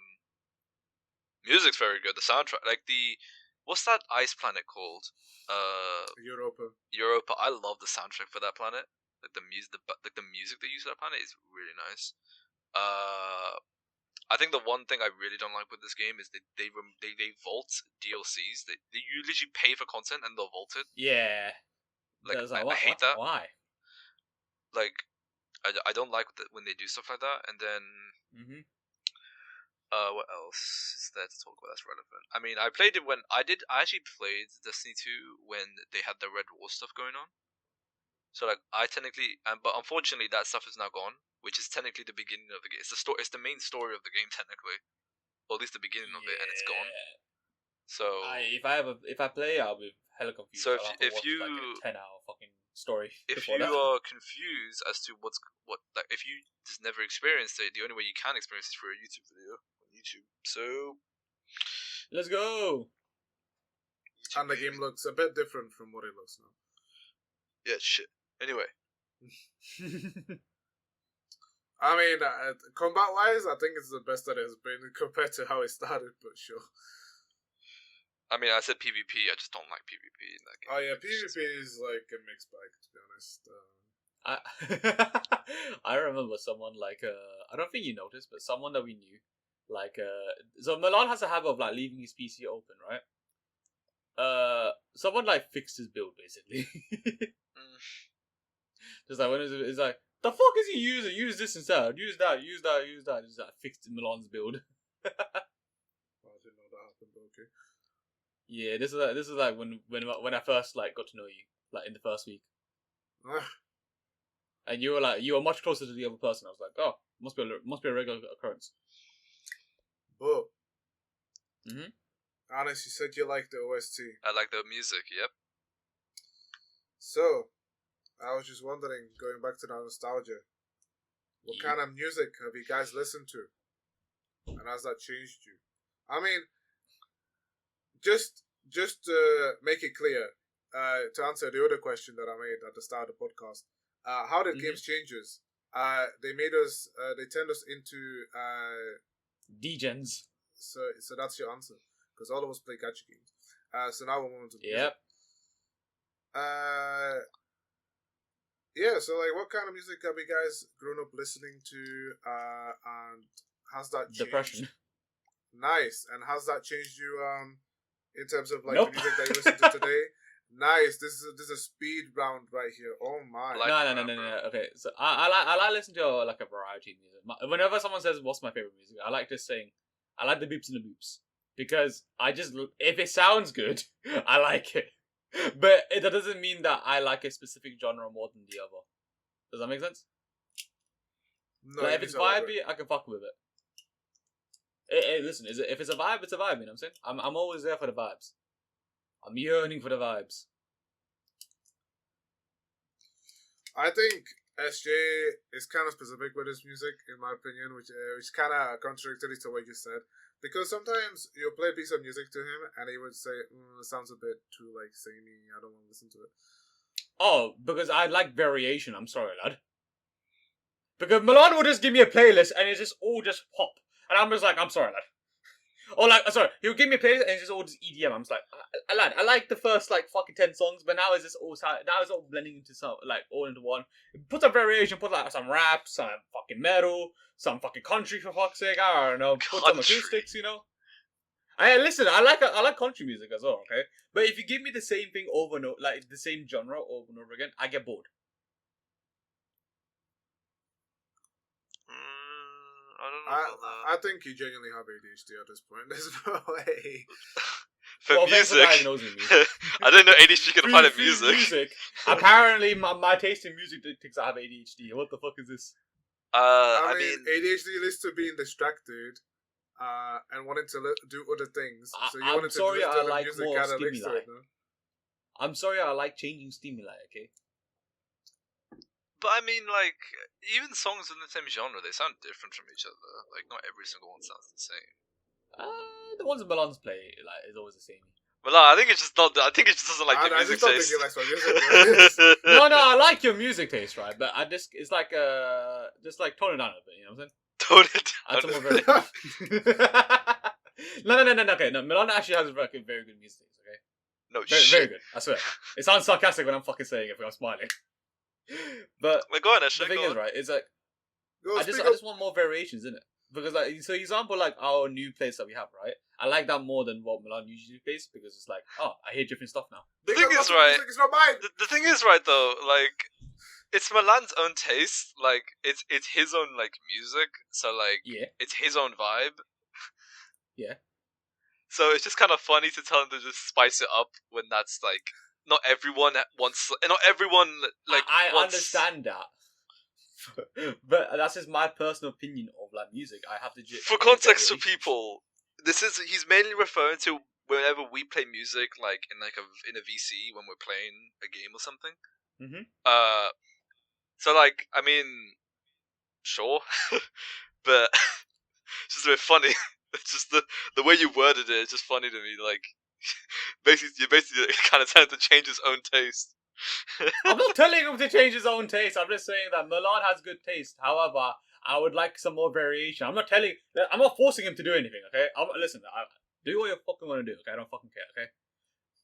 Music's very good. The soundtrack, like what's that ice planet called? Europa. Europa. I love the soundtrack for that planet. Like the music, the music they use for that planet is really nice. I think the one thing I really don't like with this game is they vault DLCs. They you literally pay for content and they'll vault it. Yeah. Like Like, I hate that. Why? Like I don't like when they do stuff like that. And then what else is there to talk about that's relevant? I mean, I played it when I actually played Destiny 2 when they had the Red War stuff going on. So like I technically, but unfortunately that stuff is now gone, which is technically the beginning of the game. It's the story. It's the main story of the game technically, or at least the beginning of it, and it's gone. So if I play, I'll be hella confused. So I'll have to watch like a 10-hour fucking story. if before you that. are confused as to what like if you just never experienced it, the only way you can experience it is through a YouTube video on YouTube. So Let's go. And the game looks a bit different from what it looks now. Yeah, shit. Anyway. I mean, combat-wise, I think it's the best that it has been compared to how it started, but sure. I mean, I said PvP. I just don't like PvP in that game. Oh yeah, PvP is like a mixed bag, to be honest. I remember someone like I don't think you noticed, but someone that we knew, like so Milan has a habit of like leaving his PC open, right? Someone like fixed his build basically. Just like when it's like, the fuck is he using? Use this instead. Use that. Just like fixed Milan's build. I didn't know that happened. Okay. Yeah, this is like when I first like got to know you, like in the first week, and you were much closer to the other person. I was like, oh, must be a regular occurrence. But Anis, you said you liked the OST. I like the music. Yep. So, I was just wondering, going back to the nostalgia, what kind of music have you guys listened to? And has that changed you? I mean, just to make it clear, to answer the other question that I made at the start of the podcast, how did games change us? They turned us into degens. So that's your answer, because all of us play gacha games. So now we're moving to music. Yep. Yeah, so like, what kind of music have you guys grown up listening to, and has that changed? Depression. Nice. And has that changed you, in terms of like Nope. the music that you listen to today? Nice. This is a speed round right here. Oh my. No. Okay, so I like listening to like a variety of music. Whenever someone says what's my favorite music, I like just saying I like the beeps and the boops, because if it sounds good, I like it. But that doesn't mean that I like a specific genre more than the other. Does that make sense? No, like if it's vibey, I can fuck with it. Hey, listen, if it's a vibe, it's a vibe. You know what I'm saying? I'm always there for the vibes. I'm yearning for the vibes. I think SJ is kind of specific with his music, in my opinion, which kind of contradictory to what you said. Because sometimes you'll play a piece of music to him, and he would say, it sounds a bit too, like, samey, I don't want to listen to it. Oh, because I like variation, I'm sorry, lad. Because Milan will just give me a playlist, and it's just all just pop. And I'm just like, I'm sorry, lad. Or like, sorry, he'll give me a playlist, and it's just all just EDM. I'm just like, lad, I like the first, like, fucking 10 songs, but now it's just all, now it's all blending into some, like, all into one. Put some variation, put, like, some rap, some fucking metal, some fucking country, for fuck's sake, I don't know, put some acoustics, you know? Listen, I like country music as well, okay? But if you give me the same thing over and over, like, the same genre over and over again, I get bored. I don't know about that. I think you genuinely have ADHD at this point. There's no way. For Well, thanks for music, diagnosing me. I didn't know ADHD can apply to Through music. Apparently, my taste in music thinks I have ADHD. What the fuck is this? I mean, ADHD leads to being distracted, and wanting to do other things. So you I'm wanted to sorry, listen I to the like music more kind of next to stimuli. it, no? I'm sorry, I like changing stimuli. Okay. but I mean, like, even songs in the same genre, they sound different from each other. Like, not every single one sounds the same. The ones that Milan's play like is always the same. Well, no, I think it's just not. I think it just doesn't like I the music just don't taste. think he likes my music. No, I like your music taste, right? But I just it's like just like tone it down a bit. You know what I'm saying? Tone it Add down. some more no. Okay, no. Milan actually has very good music taste. Okay, No very shit. good. I swear. It sounds sarcastic when I'm fucking saying it, but I'm smiling. But Wait, go on, the Ashley. thing Go is, on. right? It's like Go, I speak just want more variations in it. Because like so example like our new plays that we have, right? I like that more than what Milan usually plays because it's like, oh, I hear different stuff now. The Because thing my is, right? music is not mine. The thing is, right though, like, it's Milan's own taste. Like, it's his own like music. So like, Yeah. it's his own vibe. Yeah. So it's just kind of funny to tell him to just spice it up when that's like not everyone wants. Not everyone like. I wants... understand that. But that's just my personal opinion of like music. I have to For context for people, he's mainly referring to whenever we play music, like in a VC when we're playing a game or something. Mhm. So like, I mean, sure, but it's just a bit funny. It's just the way you worded it. It's just funny to me. Like, you basically kind of trying to change his own taste. I'm not telling him to change his own taste. I'm just saying that Milan has good taste. However, I would like some more variation. I'm not forcing him to do anything. Okay, listen. Do what you fucking want to do. Okay, I don't fucking care. Okay,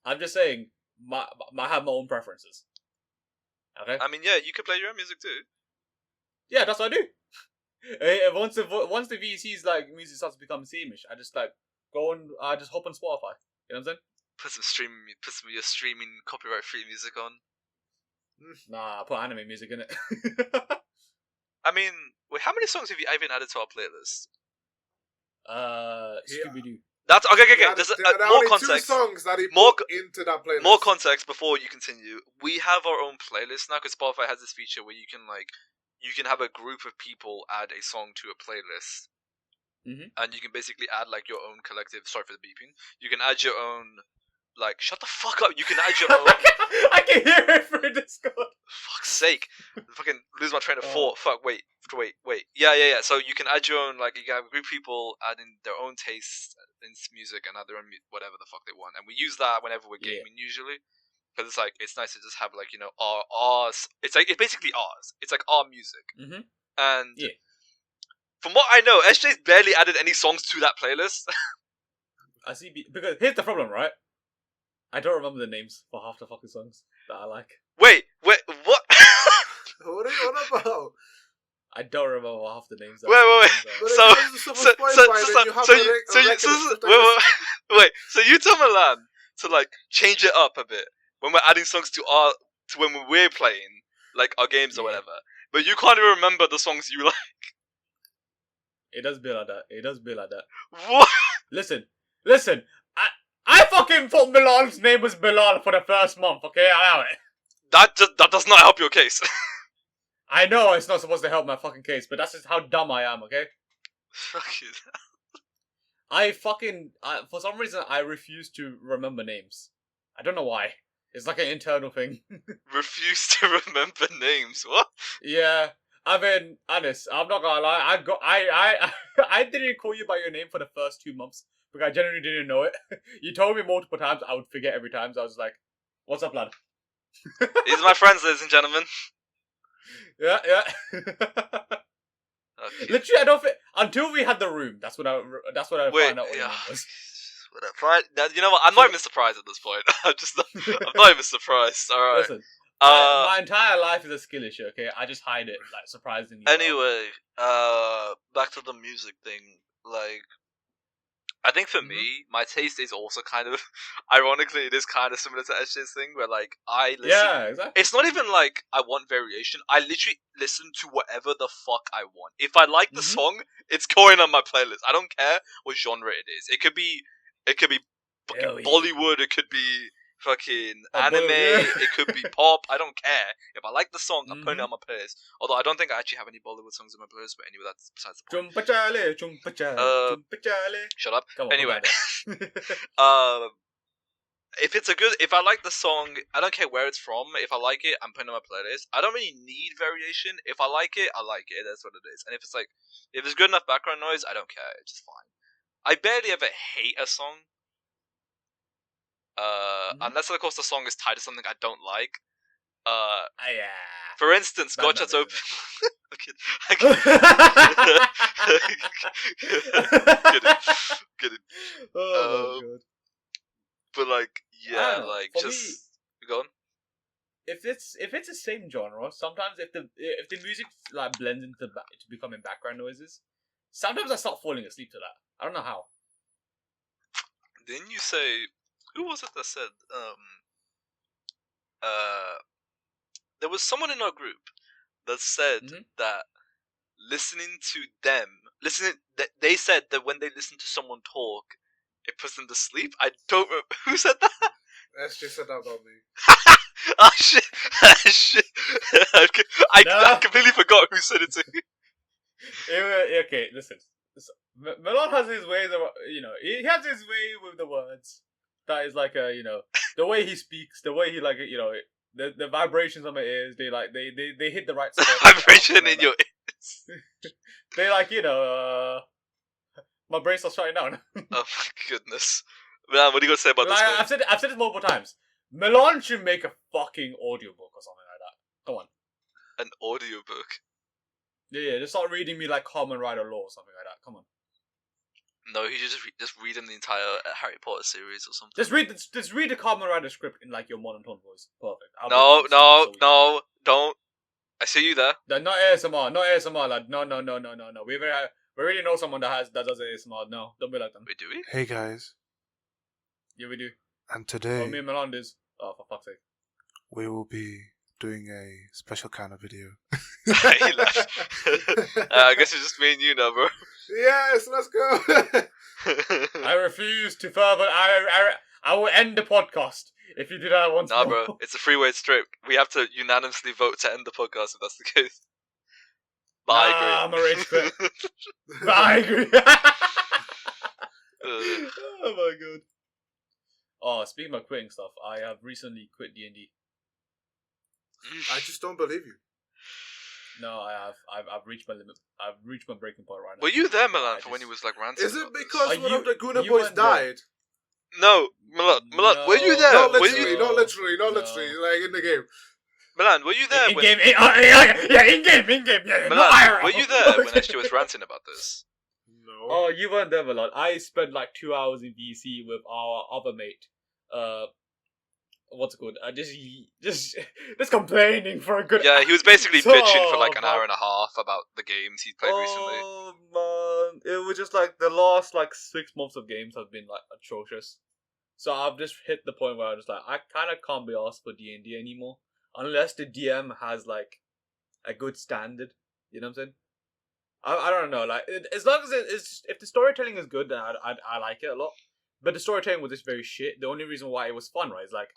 I'm just saying I have my own preferences. Okay. I mean, yeah, you could play your own music too. Yeah, that's what I do. Once the VC's like music starts to become sameish, I just like go and I just hop on Spotify. You know what I'm saying? Put some of your streaming copyright free music on. Nah, I put anime music in it. I mean, wait, how many songs have you even added to our playlist? Scooby Doo. That's okay. There There's are more only context. 2 songs that he More put into that playlist. More context before you continue. We have our own playlist now because Spotify has this feature where you can have a group of people add a song to a playlist, and you can basically add like your own collective. Sorry for the beeping. You can add your own. Like, shut the fuck up. You can add your own. I can hear it through Discord. Fuck's sake. Fucking lose my train of thought. Fuck, wait. Yeah. So you can add your own, like, you can have a group of people adding their own tastes in music and add their own whatever the fuck they want. And we use that whenever we're gaming usually. Because it's like, it's nice to just have, like, you know, ours. It's like, it's basically ours. It's like our music. And from what I know, SJ's barely added any songs to that playlist. I see, because here's the problem, right? I don't remember the names for half the fucking songs that I like. Wait, what? What are you on about? I don't remember half the names. Wait. So you tell Milan to like change it up a bit when we're adding songs to when we're playing like our games or whatever. But you can't even remember the songs you like. It does be like that. What? Listen. I fucking thought Milan's name was Bilal for the first month. Okay, I allow it. That does not help your case. I know it's not supposed to help my fucking case, but that's just how dumb I am, okay? Fuck it. For some reason, I refuse to remember names. I don't know why. It's like an internal thing. Refuse to remember names? What? Yeah. I mean, honest, I'm not gonna lie. I didn't call you by your name for the first 2 months because I genuinely didn't know it. You told me multiple times. I would forget every time. So I was like, "What's up, lad?" These are my friends, ladies and gentlemen. Yeah. Okay. Literally, I don't think until we had the room. That's when I found out what your name was. You know what? I'm not even surprised at this point. I'm not even surprised. All right. Listen, my entire life is a skill issue. Okay, I just hide it like surprisingly. Anyway, back to the music thing. Like, I think for me, my taste is also kind of, ironically, it is kind of similar to SJ's thing, where like I listen. Yeah, exactly. It's not even like I want variation. I literally listen to whatever the fuck I want. If I like the song, it's going on my playlist. I don't care what genre it is. It could be Hell yeah. Bollywood. It could be fucking Oh, anime. Bollywood. It could be pop. I don't care. If I like the song, I'm putting it Mhm. on my playlist. Although I don't think I actually have any Bollywood songs on my playlist. But anyway, that's besides the point. Chumpa chale, chumpa chale, Uh, chumpa chale. Shut up. Come on, Anyway, put that if I like the song, I don't care where it's from. If I like it, I'm putting it on my playlist. I don't really need variation. If I like it, I like it. That's what it is. And if it's good enough background noise, I don't care. It's just fine. I barely ever hate a song. Unless of course the song is tied to something I don't like. yeah. For instance, Bad Gotcha's numbers, open. Kidding. Oh my god. But like, I yeah, don't know. like For just go on. If it's the same genre, sometimes if the music like blends into to becoming background noises, sometimes I start falling asleep to that. I don't know how. Didn't you say who was it that said there was someone in our group that said Mhm. that they said that when they listen to someone talk, it puts them to sleep. I don't remember who said that. SJ said that about me. Oh shit! Shit! I completely forgot who said it to me. Okay, listen. Melon has his ways of, he has his way with the words. That is like the way he speaks, the way he the vibrations on my ears. They hit the right spot. Vibration in your ears. They my brain starts shutting down. Oh my goodness, man! What are you gonna say about this? I've said it multiple times. Melon should make a fucking audiobook or something like that. Come on. An audiobook? Yeah, just start reading me like Common Rider Law or something like that. Come on. No, he should just read him the entire Harry Potter series or something. Just read the Kamen Rider script in like your monotone voice. Perfect. No, don't. I see you there. Not ASMR, lad. No. We already know someone that does ASMR. No, don't be like them. Wait, do we? Hey guys, Yeah, we do. and today Oh, me and Milan is. Oh, for fuck's sake. we will be doing a special kind of video. He left. I guess it's just me and you now, bro. Yes, let's go. I refuse to further. I will end the podcast if you do that once Nah, more. bro, it's a freeway strip. We have to unanimously vote to end the podcast if that's the case. But I agree. I'm a rage quit. But I agree. Oh my god. Oh, speaking of quitting stuff, I have recently quit D&D. I just don't believe you. No, I have. I've reached my limit. I've reached my breaking point right now. Were you there, Milan, I for when he just- was like ranting? Is it about this? because one of the you Goonerbois weren't there. died? No, Milan, were you there? Not Were literally, you, not literally, not No. literally. Like in the game. Milan, were you there In when? game, yeah, in game, yeah. Milan, Not IRL. were you there when SJ was ranting about this? No. Oh, you weren't there, Milan. I spent like 2 hours in VC with our other mate. What's it called? Just complaining for a good. Yeah, he was basically So bitching for like an bad. hour and a half about the games he'd played recently. Oh man, it was just like the last like 6 months of games have been like atrocious. So I've just hit the point where I'm just like, I kind of can't be asked for D&D anymore unless the DM has like a good standard. You know what I'm saying? I don't know. Like as long as it's if the storytelling is good, then I like it a lot. But the storytelling was just very shit. The only reason why it was fun, right, is like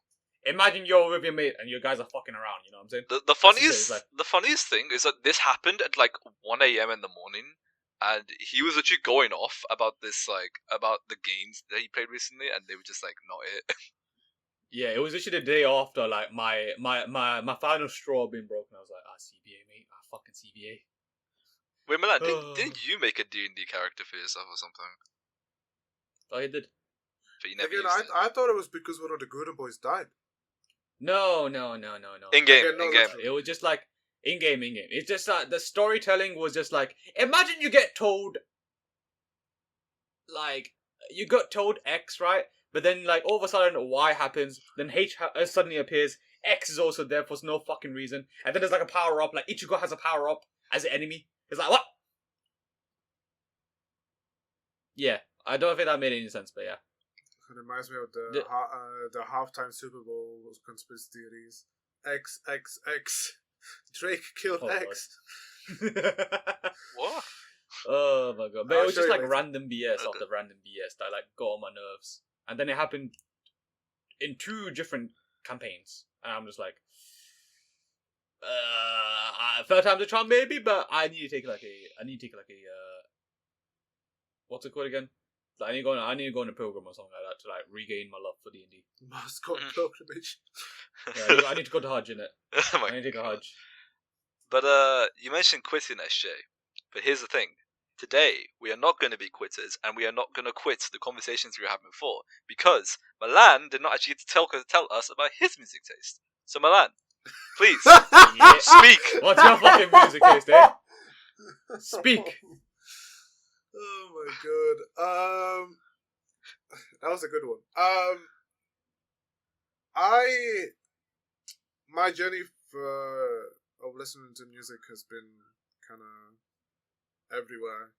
imagine you're with your mate and you guys are fucking around. You know what I'm saying? The funniest like- the funniest thing is that this happened at like 1 a.m. in the morning, and he was actually going off about this about the games that he played recently, and they were just like not it. Yeah, it was literally the day after like my final straw being broken. I was like, CBA, mate, fucking CBA. Wait, Milan, didn't you make a D&D character for yourself or something? Oh, you did. But you never Again, used it. I thought it was because one of the Goonerbois died. No. In game, Okay, no, in game. that's- It was just like in game. It's just like the storytelling was just like imagine you get told like you got told X, right? But then like all of a sudden Y happens, then H suddenly appears. X is also there for no fucking reason, and then there's like a power up. Like Ichigo has a power up as an enemy. It's like what? Yeah, I don't think that made any sense, but yeah. It reminds me of the halftime Super Bowl conspiracy theories. X. Drake killed Oh, X. What? Oh my god! But I'll it was show just you like later. random BS after random BS that like got on my nerves. and then it happened in 2 different campaigns, and I'm just like, third time's a charm, maybe, but I need to take like a what's it called again? I need to go on a pilgrim or something like that to like regain my love for D&D. Must go on pilgrimage. Yeah, I need to go to Hajj, innit? Oh my I need to take a God. Hajj. But you mentioned quitting, SJ. But here's the thing. Today, we are not going to be quitters, and we are not going to quit the conversations we were having before, because Milan did not actually get to tell us about his music taste. So Milan, please, speak! What's your fucking music taste, eh? Speak! Oh my God. That was a good one. My journey of listening to music has been kind of everywhere.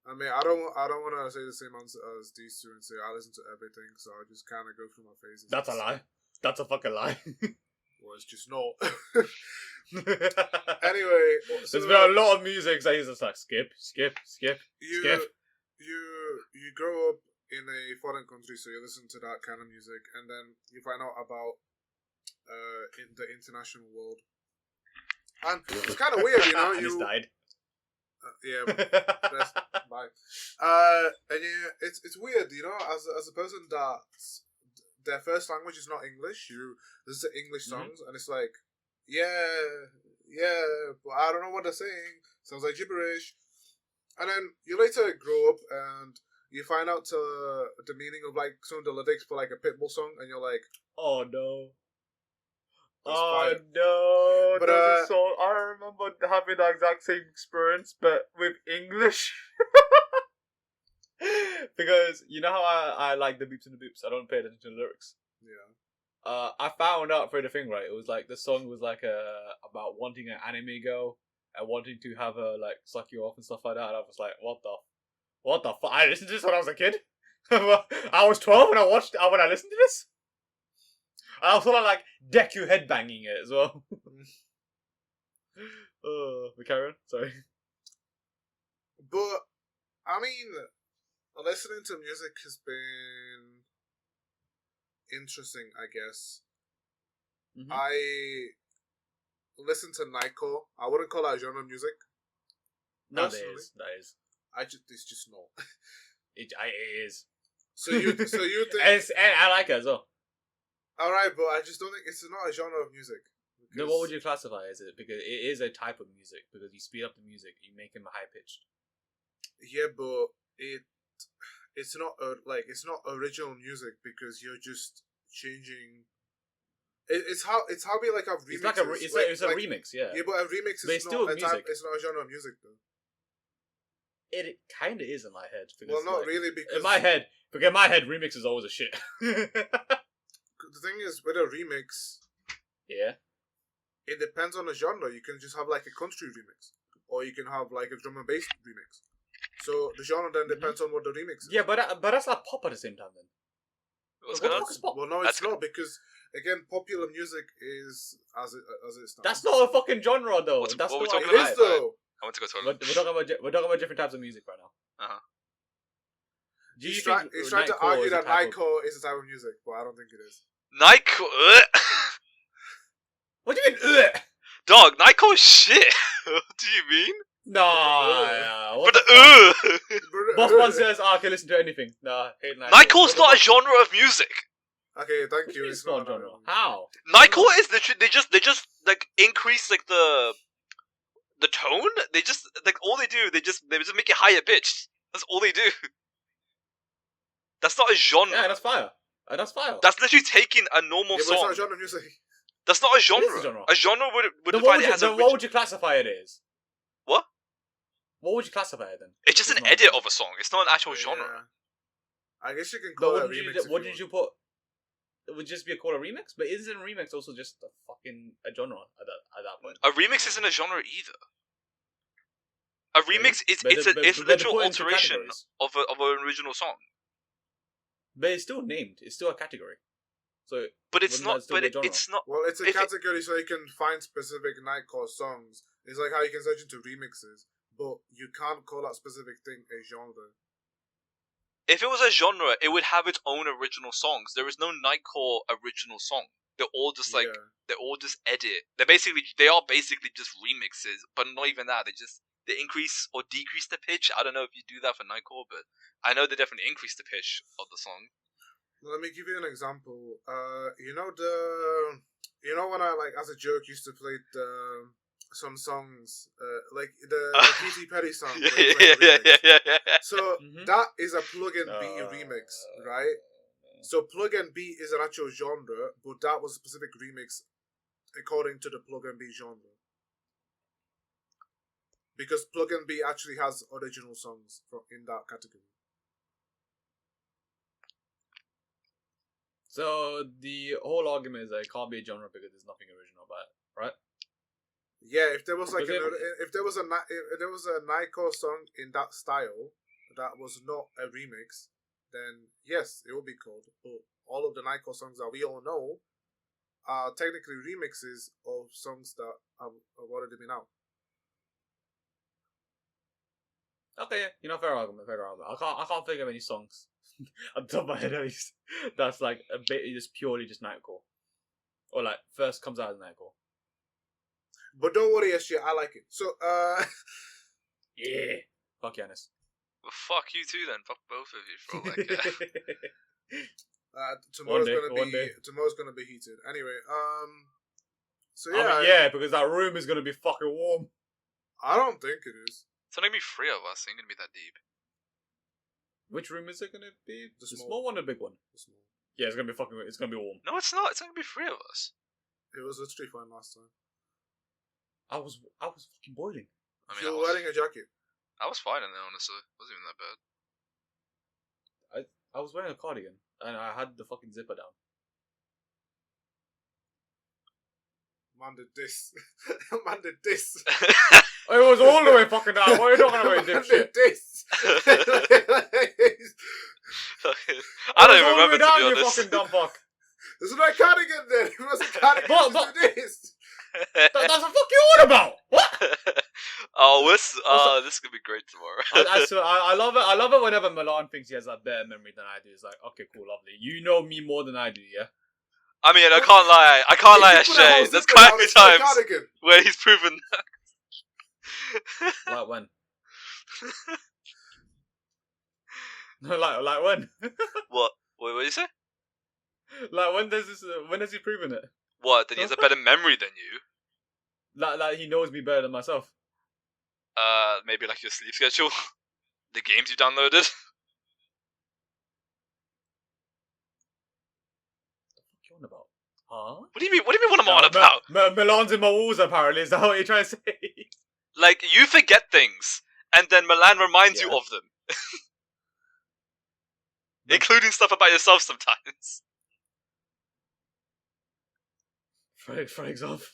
I mean, I don't want to say the same answer as these two and say I listen to everything, so I just kind of go through my phases. That's a lie. That's a fucking lie. Well, it's just not. Anyway, so there's been a lot of music that he's just like skip. You grow up in a foreign country, so you listen to that kind of music, and then you find out about in the international world, and it's kind of weird, you know. And he's died. Yeah. Bye. And it's weird, you know, as a person that their first language is not English, you listen to English songs, and it's like, yeah, but I don't know what they're saying. Sounds like gibberish. And then you later grow up and you find out the meaning of like some of the lyrics for like a Pitbull song, and you're like, oh no. That's Oh fire. no! But, There's a song. I remember having the exact same experience, but with English. Because you know how I like the beeps and the boops. I don't pay attention to the lyrics. yeah. I found out through the thing, right? It was like the song was like about wanting an anime girl and wanting to have her like suck you off and stuff like that. And I was like, what the fuck? I listened to this when I was a kid. I was 12 when I listened to this. I was sort of like deck you headbanging it as well. We carry on. Sorry. But I mean, listening to music has been interesting, I guess. Mm-hmm. I listen to Nightcore. I wouldn't call that genre music. No, that is. It's just not. It is. So you think? And I like it as well. All right, but I just don't think it's not a genre of music. Then what would you classify as it? Because it is a type of music. Because you speed up the music, you make him high pitched. Yeah, but it's not it's not original music because you're just changing. It's how we like have remixes. It's a remix, yeah. Yeah, but a remix is still not a music. It's not a genre of music though. It kind of is in my head. Because, Well, not really, because in my head, remix is always a shit. the thing is with a remix, yeah, it depends on the genre. You can just have like a country remix, or you can have like a drum and bass remix. So the genre then depends on what the remix is. Yeah, but that's like pop at the same time then. What's What going the on? fuck is pop? Well, no, it's not because again, popular music is as it stands. That's not a fucking genre though. What that's are we not talking It about? is though. I want to go to a We're talking about different types of music right now. Uh-huh. Do you He's think trying to Nightcore argue is a that type of- Nightcore is a type of music, but I don't think it is. Nightcore. What do you mean? Ugh? Dog, Nightcore is shit. What do you mean? Nah. But the Bossman says, okay, listen to anything. Nah, hate Nightcore. Nightcore's not a genre of music. Okay, thank What do you. you mean It's it's not not a genre? genre. How? Nightcore is they just like increase like the tone. They just like all they do. They just make it higher pitched. That's all they do. That's not a genre. Yeah, that's fire. That's fire. That's literally taking a normal Yeah, but it's song. not genre music. That's not a It genre. is a genre. A genre would Then define it as then a. what would you classify it as? What? What would you classify it then? It's just It's an not a edit genre. of a song. It's not an actual Yeah. genre. I guess you can But call it a what did remix. you, what did you put? It would just be called a remix, but isn't a remix also just a fucking a genre at that point? A remix isn't a genre either. A remix is But it's the- a it's but they're literal put into alteration categories. of an original song. But it's still named. It's still a category. So, But it's wouldn't not. that still But be a genre? it's not. Well, it's a If it- category so you can find specific Nightcore songs. It's like how you can search into remixes, but you can't call that specific thing a genre. If it was a genre, it would have its own original songs. There is no Nightcore original song. They're all just like they're all just edit. They are basically just remixes, but not even that. They increase or decrease the pitch. I don't know if you do that for Nightcore, but I know they definitely increase the pitch of the song. Let me give you an example. You know when I like as a joke used to play some songs like the Katy Perry song. Yeah. So that is a plug and beat remix, right? So plug and beat is an actual genre, but that was a specific remix according to the plug and beat genre. Because plug and beat actually has original songs in that category. So the whole argument is that it can't be a genre because there's nothing original about it, right? Yeah, if there was like if there was a Nightcore song in that style that was not a remix, then yes, it would be called. But all of the Nightcore songs that we all know are technically remixes of songs that have already been out. Okay, yeah, fair argument. I can't think of any songs on top of my head at least that's like a bit just purely just Nightcore, or like first comes out as Nightcore. But don't worry, SJ, I like it. So, yeah, fuck Giannis. Well, fuck you too then. Fuck both of you for all I care. Tomorrow's gonna be heated. Anyway, so yeah, yeah, because that room is gonna be fucking warm. I don't think it is. It's only gonna be 3 of us. It ain't gonna be that deep. Which room is it gonna be? The small one or the big one? The small. Yeah, it's gonna be warm. No, it's not. It's only gonna be 3 of us. It was literally fine last time. I was fucking boiling. I mean, you were wearing a jacket. I was fine in there, honestly. It wasn't even that bad. I was wearing a cardigan and I had the fucking zipper down. Man did this. Man did this. It was all the way fucking down. What are you talking about, dipshit? This. I don't even remember, to be honest. You fucking dumb fuck. There's no cardigan there. It was a cardigan. But this. That's what the fuck you on about? What? This is gonna be great tomorrow. I love it. I love it whenever Milan thinks he has a better memory than I do. It's like, okay, cool, lovely. You know me more than I do, yeah. I mean, I can't lie, Shay. There's quite a few times where he's proven that. Like when? like when? What? What did you say? Like when has he proven it? What? That he has a better memory than you? Like he knows me better than myself. Maybe like your sleep schedule, the games you downloaded. What you on about? Huh? What do you mean? What I'm on about? Milan's in my walls. Apparently, is that what you're trying to say? Like you forget things, and then Milan reminds you of them, including stuff about yourself sometimes. For example,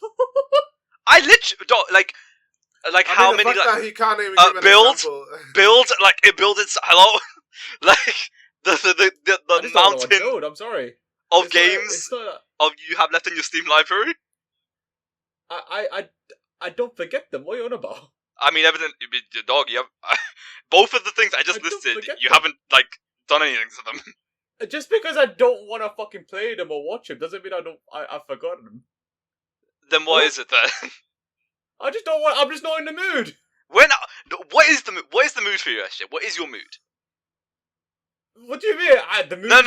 I literally don't like how many that he can't even give an example. build its hello, like the mountain build, I'm sorry. Of games of you have left in your Steam library. I don't forget them. What are you on about? I mean, your dog. You have both of the things I just listed. You haven't done anything to them. Just because I don't want to fucking play them or watch them doesn't mean I've forgotten them. Then what is it then? I just don't want. I'm just not in the mood. What is the mood for you, Ashley? What is your mood? What do you mean? The mood? No.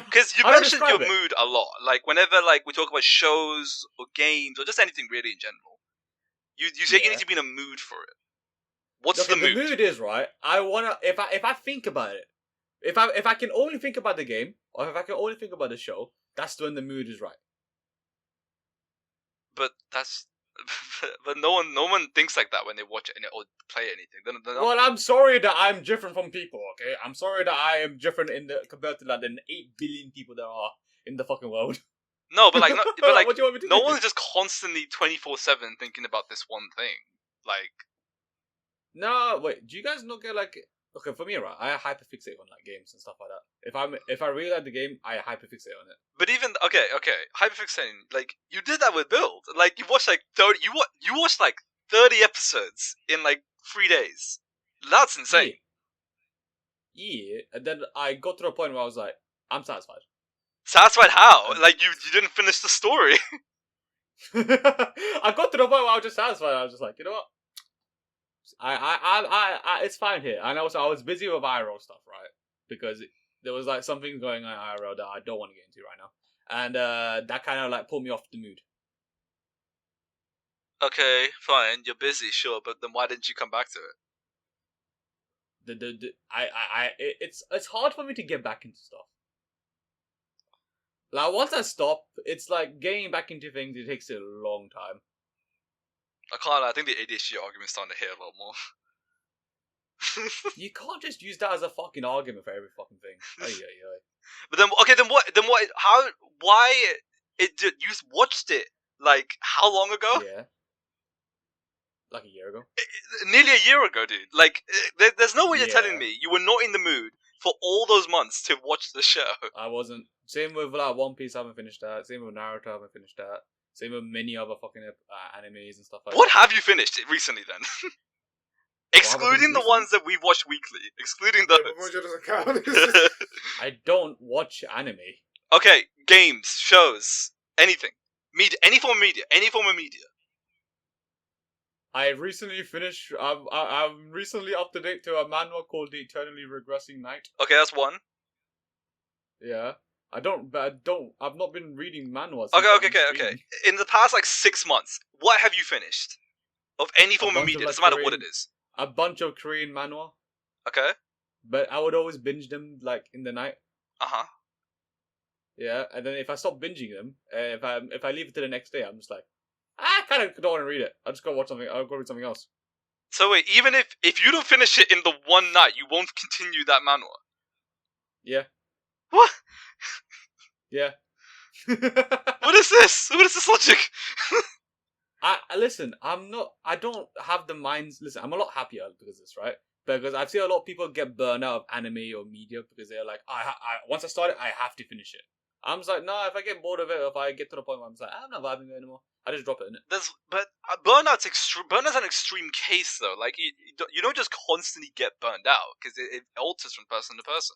Because you mentioned your mood a lot. Like whenever we talk about shows or games or just anything really in general, you say you need to be in a mood for it. What's the mood? The mood is right. I wanna if I think about it, if I can only think about the game or if I can only think about the show, that's when the mood is right. But no one thinks like that when they watch it or play anything. Well, I'm sorry that I'm different from people. Okay, I'm sorry that I am different compared to the 8 billion people there are in the fucking world. No, but what do you want me to do? No one's just constantly 24/7 thinking about this one thing. No, wait. Do you guys not get okay? For me, right, I hyperfixate on games and stuff like that. If I really like the game, I hyperfixate on it. But even okay, hyperfixating. You did that with Build. You watched 30. You watched 30 episodes in 3 days. That's insane. Yeah, and then I got to the point where I was like, I'm satisfied. Satisfied how? And- Like you didn't finish the story. I got to the point where I was just satisfied. I was just like, you know what? I it's fine here. And also, I was busy with IRL stuff, right? Because there was like something going on in IRL that I don't want to get into right now, and that kind of like pulled me off the mood. Okay, fine. You're busy, sure, but then why didn't you come back to it? It's hard for me to get back into stuff. Like once I stop, it's like getting back into things. It takes a long time. I can't. I think the ADHD argument's starting to hit a lot more. You can't just use that as a fucking argument for every fucking thing. But then, okay, then what? Then what? How? Why? You watched it like how long ago? Yeah. Like a year ago. Nearly a year ago, dude. Like, there's no way you're telling Yeah. me you were not in the mood for all those months to watch the show. I wasn't. Same with like One Piece. I haven't finished that. Same with Naruto. I haven't finished that. Same with many other fucking animes and stuff like What that. have you finished recently then? Excluding the ones that we watch weekly. Excluding those. Yeah, doesn't count. I don't watch anime. Okay, games, shows, anything. Media, any form of media. Any form of media. I recently finished. I'm recently up to date to a manhwa called The Eternally Regressing Night. Okay, that's one. Yeah. I've not been reading manhwas. Okay. In the past, like 6 months, what have you finished? Of any form of bunch media, of, doesn't like, matter what it Korean- is. A bunch of Korean manhwa, Okay? but I would always binge them like in the night. Uh-huh. Yeah, and then if I stop binging them, if I leave it to the next day, I'm just like, I kind of don't want to read it. I'll just go watch something. I'll go read something else. So wait, even if you don't finish it in the one night, you won't continue that manhwa? Yeah. What? Yeah. What is this? What is this logic? Listen. I don't have the minds. Listen, I'm a lot happier because of this, right? Because I've seen a lot of people get burned out of anime or media because they're like, once I start it, I have to finish it. I'm just like, no. If I get bored of it, or if I get to the point where I'm just like, I'm not vibing it anymore, I just drop it in it. But burnout's extreme. Burnout's an extreme case though. Like you don't just constantly get burned out because it alters from person to person.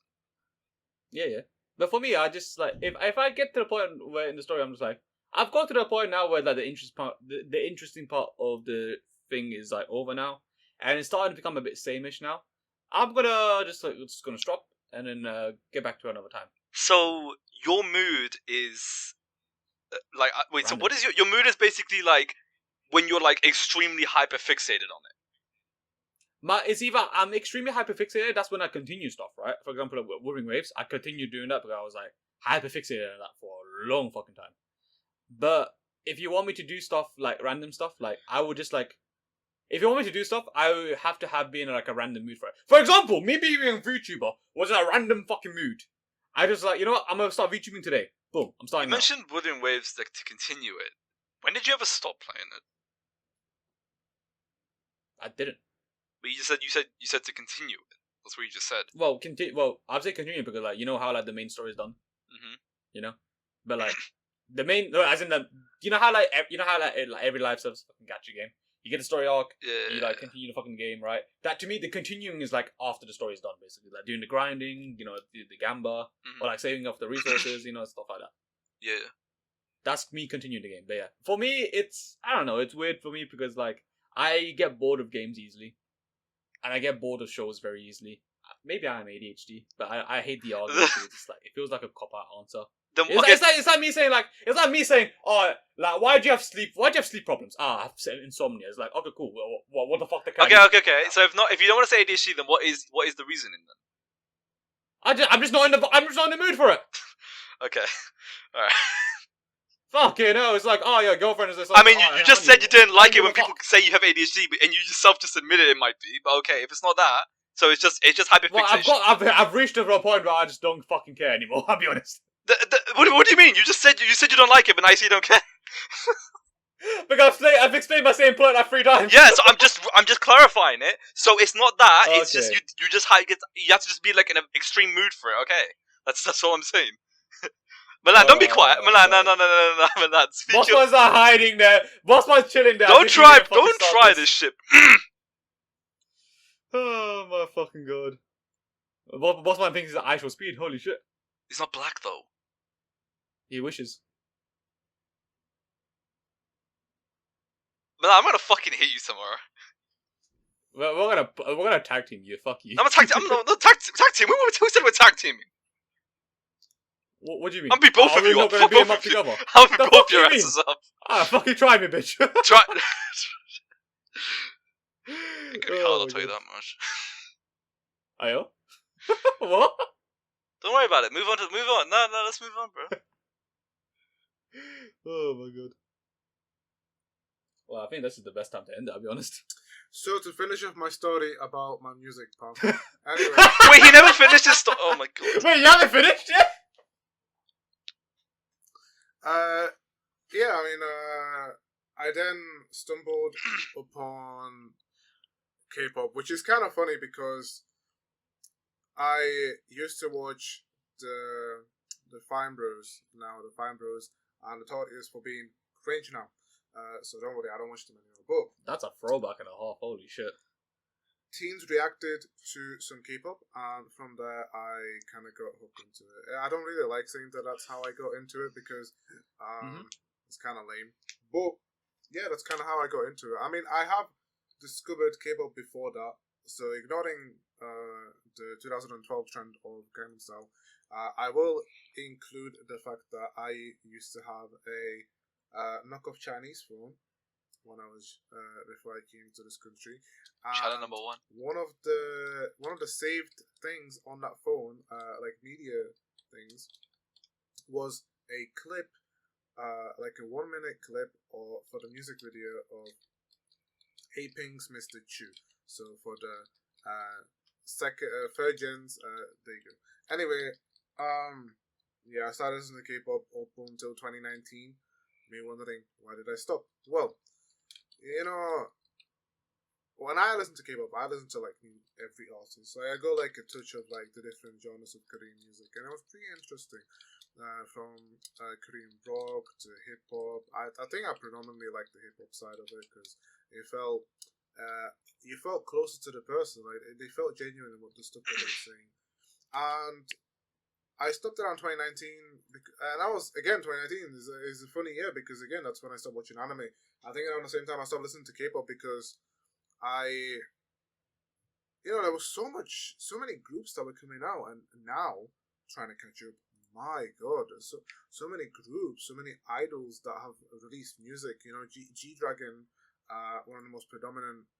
Yeah. But for me, I just like if I get to the point where in the story I'm just like I've got to the point now where like the interesting part of the thing is like over now, and it's starting to become a bit sameish now. I'm just gonna stop and then get back to it another time. So your mood is like wait. Random. So what is your mood? Is basically like when you're like extremely hyper fixated on it. It's either I'm extremely hyperfixated. That's when I continue stuff, right? For example, with Whirring Waves, I continued doing that because I was like hyperfixated on that for a long fucking time. But if you want me to do stuff like random stuff, like I would just like, if you want me to do stuff, I would have to have been in like a random mood for it. For example, me being a VTuber was in a random fucking mood. I just like, you know what? I'm gonna start VTubing today. Boom, I'm starting. You mentioned Wuthering Waves like to continue it. When did you ever stop playing it? I didn't. But you said to continue it. That's what you just said. Well, Well, I'd say continue because like you know how like the main story is done. Mm-hmm. You know, but like the main, no, as in the, you know how like every live service fucking gacha game, you get the story arc, Yeah. you like continue the fucking game, right? That to me, the continuing is like after the story is done, basically, like doing the grinding, you know, the gamba, or like saving up the resources, you know, stuff like that. Yeah. That's me continuing the game. But yeah, for me, I don't know, it's weird for me because like I get bored of games easily, and I get bored of shows very easily. Maybe I'm ADHD, but I hate the argument because it's like it feels like a cop out answer. It's like me saying, oh, like why do you have sleep problems? I have insomnia. It's like, okay, cool. Well, what the fuck? Okay. So if you don't want to say ADHD, then what is the reasoning then? I'm just not in the mood for it. Okay, all right. Fuck you know, it's like, oh, your girlfriend is this. Like, I mean, you just said you didn't like it when people say you have ADHD, and you yourself just admitted it might be. But okay, if it's not that, so it's just hyperfixation. Well, I've reached a point where I just don't fucking care anymore. I'll be honest. What do you mean? You just said you don't like it, but now you say you don't care. Because I've explained my same point like 3 times. Yeah, so I'm just clarifying it. So it's not that. Okay. It's just you have to just be like in an extreme mood for it. Okay, that's all I'm saying. Milan, don't be quiet. Milan, no, Milan. Bossman's not hiding there. Bossman's chilling there. Don't try this shit. Oh my fucking god. Boss man thinks he's at actual speed. Holy shit. He's not black though. He wishes. Man, I'm gonna fucking hit you tomorrow. We're gonna tag team you. Fuck you. I'm a tag. I'm no tag team. Who said we're tag teaming? What do you mean? I'll beat both Are of we you not up. gonna Fuck beat him both up of you. together? I'll beat The both fuck your you mean? asses up. Fucking try me, bitch. Try. It could be hard, Oh I'll my tell you God. that much. Ayo? What? Don't worry about it. Move on. No, let's move on, bro. Oh my God. Well, I think this is the best time to end it, I'll be honest. So to finish off my story about my music path. Anyway, Wait, he never finished his story. Oh my god. Wait, you haven't finished yet? yeah, I mean, I then stumbled upon K-pop, which is kind of funny because I used to watch the Fine Bros, and the thought is for being cringe now. So don't worry, I don't watch them anymore. But That's a throwback and a half, holy shit. teens reacted to some K-pop, and from there I kind of got hooked into it. I don't really like saying that that's how I got into it because it's kind of lame. But yeah, that's kind of how I got into it. I mean, I have discovered K-pop before that, so ignoring the 2012 trend of Gangnam Style, I will include the fact that I used to have a knockoff Chinese phone when I was before I came to this country. Channel number 1. One of the saved things on that phone, like media things, was a clip, like a 1-minute clip, for the music video of Aping's Mr. Chu. So for the third gens, there you go. Anyway, yeah, I started listening to K-pop up until 2019. Me wondering, why did I stop? Well, you know, when I listen to K-pop, I listen to like every artist. So I go like a touch of like the different genres of Korean music, and it was pretty interesting. From Korean rock to hip hop. I think I predominantly like the hip hop side of it because it felt you felt closer to the person. Like they felt genuine in what the stuff that they were saying, and I stopped around 2019, and that was, again, 2019 is a funny year because, again, that's when I stopped watching anime. I think around the same time I stopped listening to K-pop because there was so many groups that were coming out, and now, trying to catch up, my god, there's so many groups, so many idols that have released music. You know, G-Dragon, one of the most predominant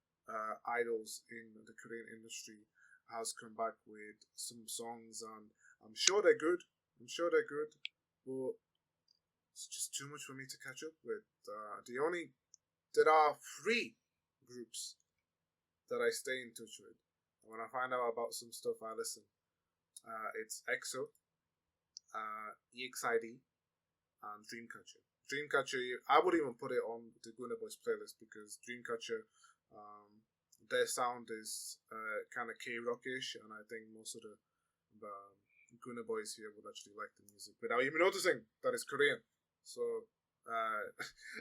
idols in the Korean industry, has come back with some songs, and I'm sure they're good. But it's just too much for me to catch up with. There are 3 groups that I stay in touch with. And when I find out about some stuff, I listen. It's EXO, EXID, and Dreamcatcher. Dreamcatcher, I would even put it on the Goonerbois playlist because Dreamcatcher, their sound is kind of K-rockish, and I think most of the Goonerbois here would actually like the music without even noticing that it's Korean. So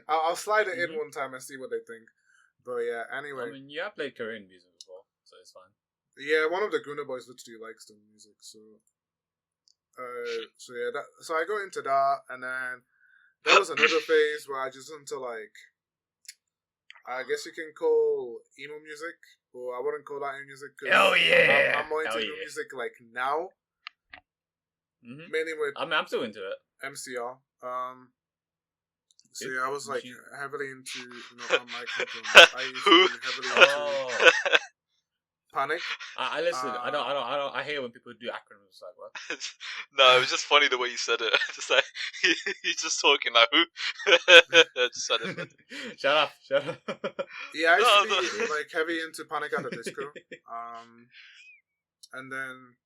I'll slide it in one time and see what they think. But yeah, anyway. I mean, you have played Korean music before, so it's fine. Yeah, one of the Goonerbois literally likes the music, so yeah, so I go into that, and then there was another phase where I just into like, I guess you can call emo music, but I wouldn't call that emo music because I'm more into emo music like now. Mainly with I'm still into it. MCR. So yeah, I was like heavily into on my control. I used to be heavily into Panic. I listen. I hate when people do acronyms like what. No, it was just funny the way you said it. Just like he's just talking like who. Just said it. Shut up. Yeah, I used to be like heavy into Panic at the Disco. And then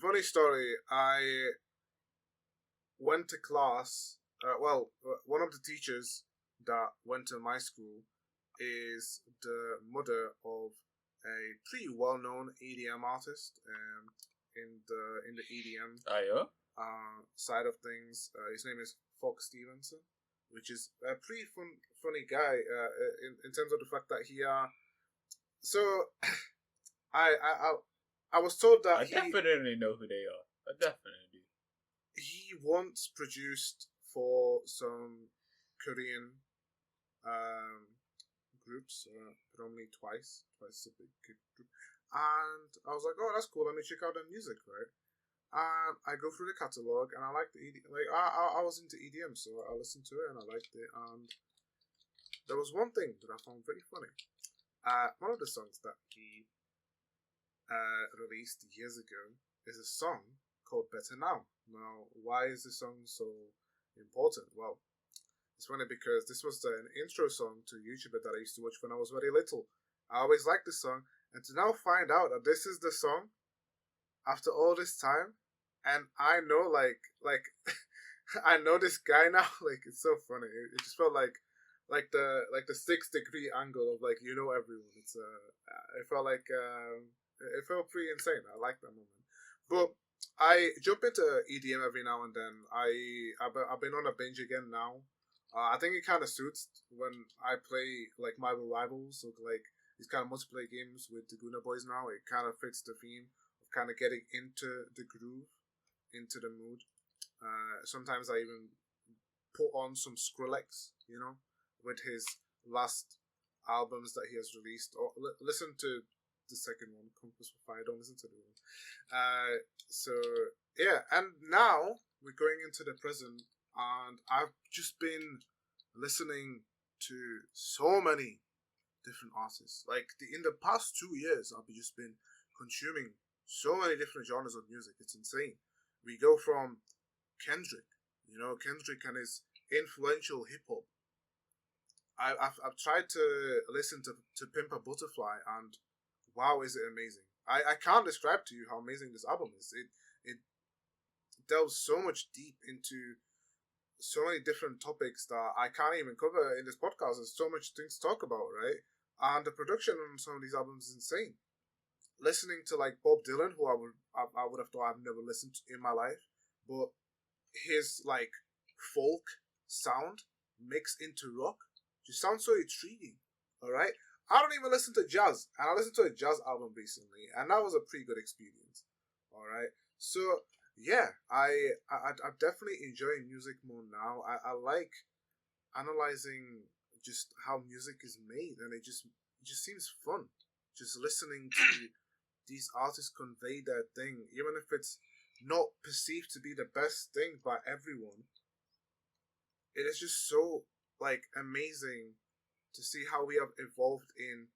funny story. I went to class. One of the teachers that went to my school is the mother of a pretty well-known EDM artist in the EDM side of things. His name is Fox Stevenson, which is a pretty funny guy in terms of the fact that he so I was told that I definitely know who they are. I definitely do. he once produced for some Korean groups, predominantly twice a big group, and I was like, oh, that's cool. Let me check out their music, right? And I go through the catalog, and I like the EDM. Like I was into EDM, so I listened to it and I liked it. And there was one thing that I found very funny. One of the songs that he released years ago is a song called "Better Now." Now, why is this song so important? Well, it's funny because this was an intro song to a YouTuber that I used to watch when I was very little. I always liked this song, and to now find out that this is the song after all this time, and I know like I know this guy now. Like it's so funny. It just felt like the 6 degree angle of like everyone. It felt like it felt pretty insane. I like that moment, but I jump into EDM every now and then. I've been on a binge again now. I think it kind of suits when I play like Marvel Rivals, so like these kind of multiplayer games with the Goonerbois now. It kind of fits the theme of kind of getting into the groove, into the mood. Sometimes I even put on some Skrillex, with his last albums that he has released. Or listen to the second one, Compass for Fire. Don't listen to the one. So yeah, and now we're going into the present, and I've just been listening to so many different artists. Like in the past 2 years, I've just been consuming so many different genres of music. It's insane. We go from Kendrick, Kendrick and his influential hip hop. I've tried to listen to Pimp a Butterfly, and wow, is it amazing! I can't describe to you how amazing this album is. It delves so much deep into so many different topics that I can't even cover in this podcast. There's so much things to talk about, right? And the production on some of these albums is insane. Listening to like Bob Dylan, who I would have thought I've never listened to in my life, but his like folk sound mixed into rock just sounds so intriguing. All right, I don't even listen to jazz, and I listened to a jazz album recently, and that was a pretty good experience. All right, so yeah, I'm definitely enjoying music more now. I like analyzing just how music is made, and it just seems fun. Just listening to these artists convey their thing, even if it's not perceived to be the best thing by everyone. It is just so like amazing to see how we have evolved in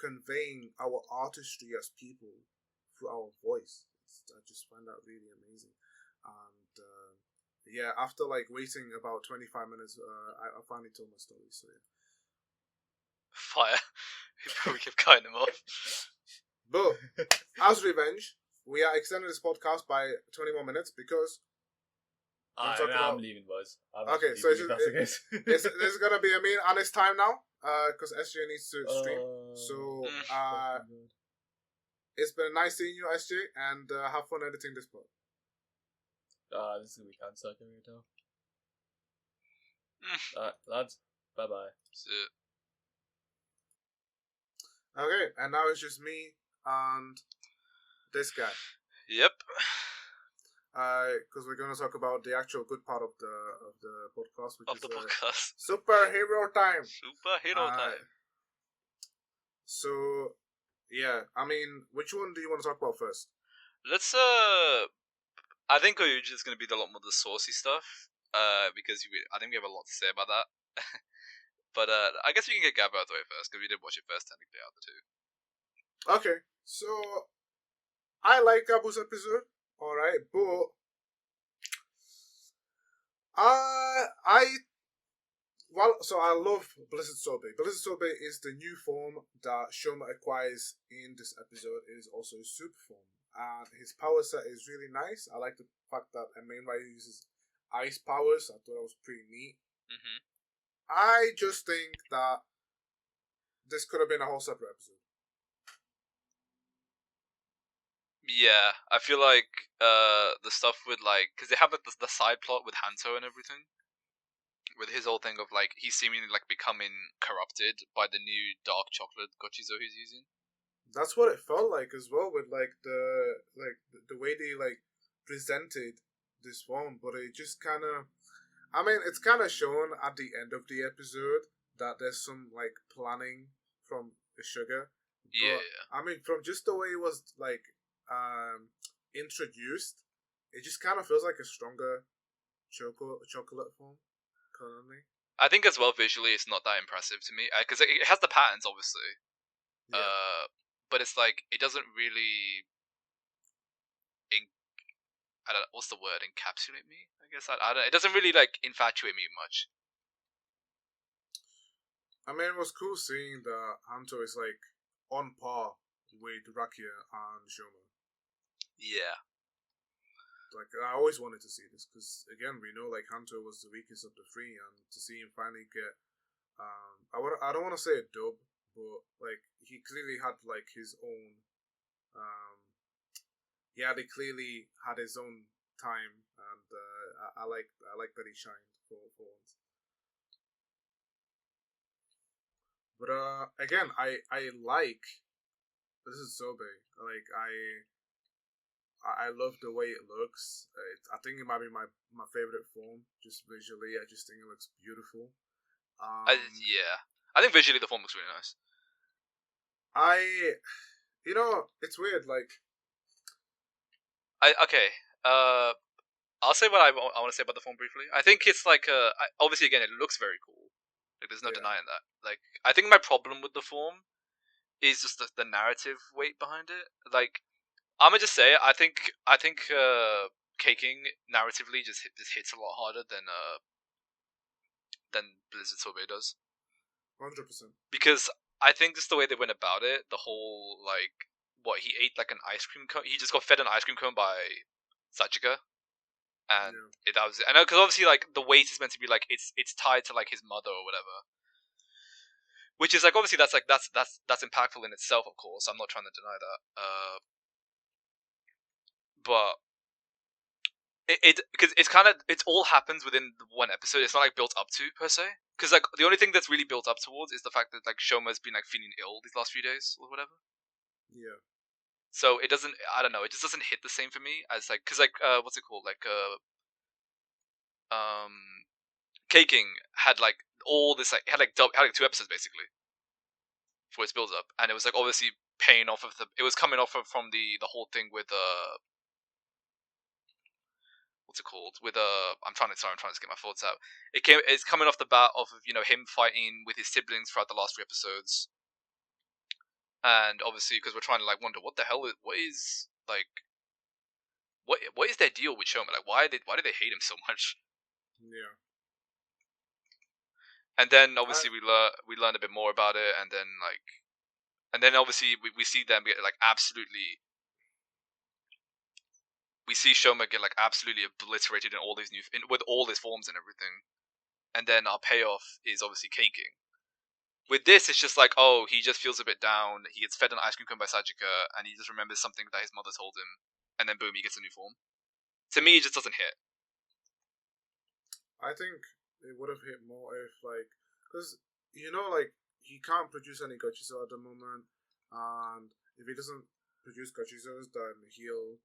conveying our artistry as people through our voice. I just find that really amazing. And yeah, after like waiting about 25 minutes, I finally told my story. So yeah. Fire. We probably kept cutting him off. But as revenge, we are extending this podcast by 20 more minutes because I'm leaving, boys. Okay, so this is gonna be a me and it's time now, because SJ needs to stream. So it's been nice seeing you, SJ, and have fun editing this part. This is gonna be kind of sucking right now. Alright, lads, bye bye. That's it. Okay, and now it's just me and this guy. Yep. Because we're going to talk about the actual good part of the podcast, which is podcast. Superhero time. Superhero time. So, yeah, I mean, which one do you want to talk about first? Let's I think Gozyuger is going to be a lot more the saucy stuff. Because I think we have a lot to say about that. But I guess we can get Gavv out of the way first, because we did watch it first technically out of the two. Okay, so I like Gavv's episode. Alright, but I love Blizzard Sorbet. Blizzard Sorbet is the new form that Shoma acquires in this episode. It is also super form, and his power set is really nice. I like the fact that a main rider uses ice powers. I thought that was pretty neat. Mm-hmm. I just think that this could have been a whole separate episode. Yeah, I feel like the stuff with like, because they have like the side plot with Hanto and everything, with his whole thing of like he's seemingly like becoming corrupted by the new dark chocolate Gochizo he's using. That's what it felt like as well, with the way they like presented this form, but it just kind of. I mean, it's kind of shown at the end of the episode that there's some like planning from the sugar, but Yeah. I mean, from just the way it was like introduced, it just kind of feels like a stronger chocolate form currently. I think as well visually it's not that impressive to me because it has the patterns obviously, Yeah, but it's like it doesn't really. I don't. What's the word? Encapsulate me? I guess I don't. It doesn't really like infatuate me much. I mean, it was cool seeing that Hanto is like on par with Rakia and Shoma. Yeah. Like I always wanted to see this because again, we know like Hanto was the weakest of the three, and to see him finally get, I don't want to say a dub, but like he clearly had like his own, um, he clearly had his own time, and I like that he shined for once. But again, I like this is Sobe. Like I love the way it looks. I think it might be my favorite form, just visually. I just think it looks beautiful. Yeah. I think visually the form looks really nice. I, it's weird. Like, Okay. Uh, I'll say what I want to say about the form briefly. I think it's like obviously again it looks very cool. Like there's no yeah, denying that. Like I think my problem with the form is just the narrative weight behind it. Like I'm gonna just say I think caking narratively just hits a lot harder than Blizzard Sorbet does 100%. because I think just the way they went about it, the whole like what he ate like an ice cream cone. He just got fed an ice cream cone by Sachika, and Yeah, that was it. I know because obviously like the weight is meant to be like it's tied to like his mother or whatever, which is like obviously that's impactful in itself. Of course, I'm not trying to deny that. But it because it's kind of it all happens within the one episode. It's not like built up to per se. Because like the only thing that's really built up towards is the fact that like Shoma's been like feeling ill these last few days or whatever. yeah, So it doesn't. I don't know. It just doesn't hit the same for me as like because like what's it called like caking had like all this like had like 2 episodes basically for its build up, and it was like obviously paying off of the. It was coming off of from the whole thing with what's it called with I'm trying to get my thoughts out. It's coming off the bat of him fighting with his siblings throughout the last 3 episodes, and obviously because we're trying to like wonder what is like what is their deal with Shoma? Like why do they hate him so much? yeah. And then I, obviously we learn a bit more about it, and then obviously we see them get like absolutely. We see Shoma get like absolutely obliterated in all these with all his forms and everything, and then our payoff is obviously caking. With this, it's just like, oh, he just feels a bit down. He gets fed an ice cream cone by Sajika, and he just remembers something that his mother told him, and then boom, he gets a new form. To me, it just doesn't hit. I think it would have hit more if like, because like he can't produce any Gochiso at the moment, and if he doesn't produce Gochisos, then he'll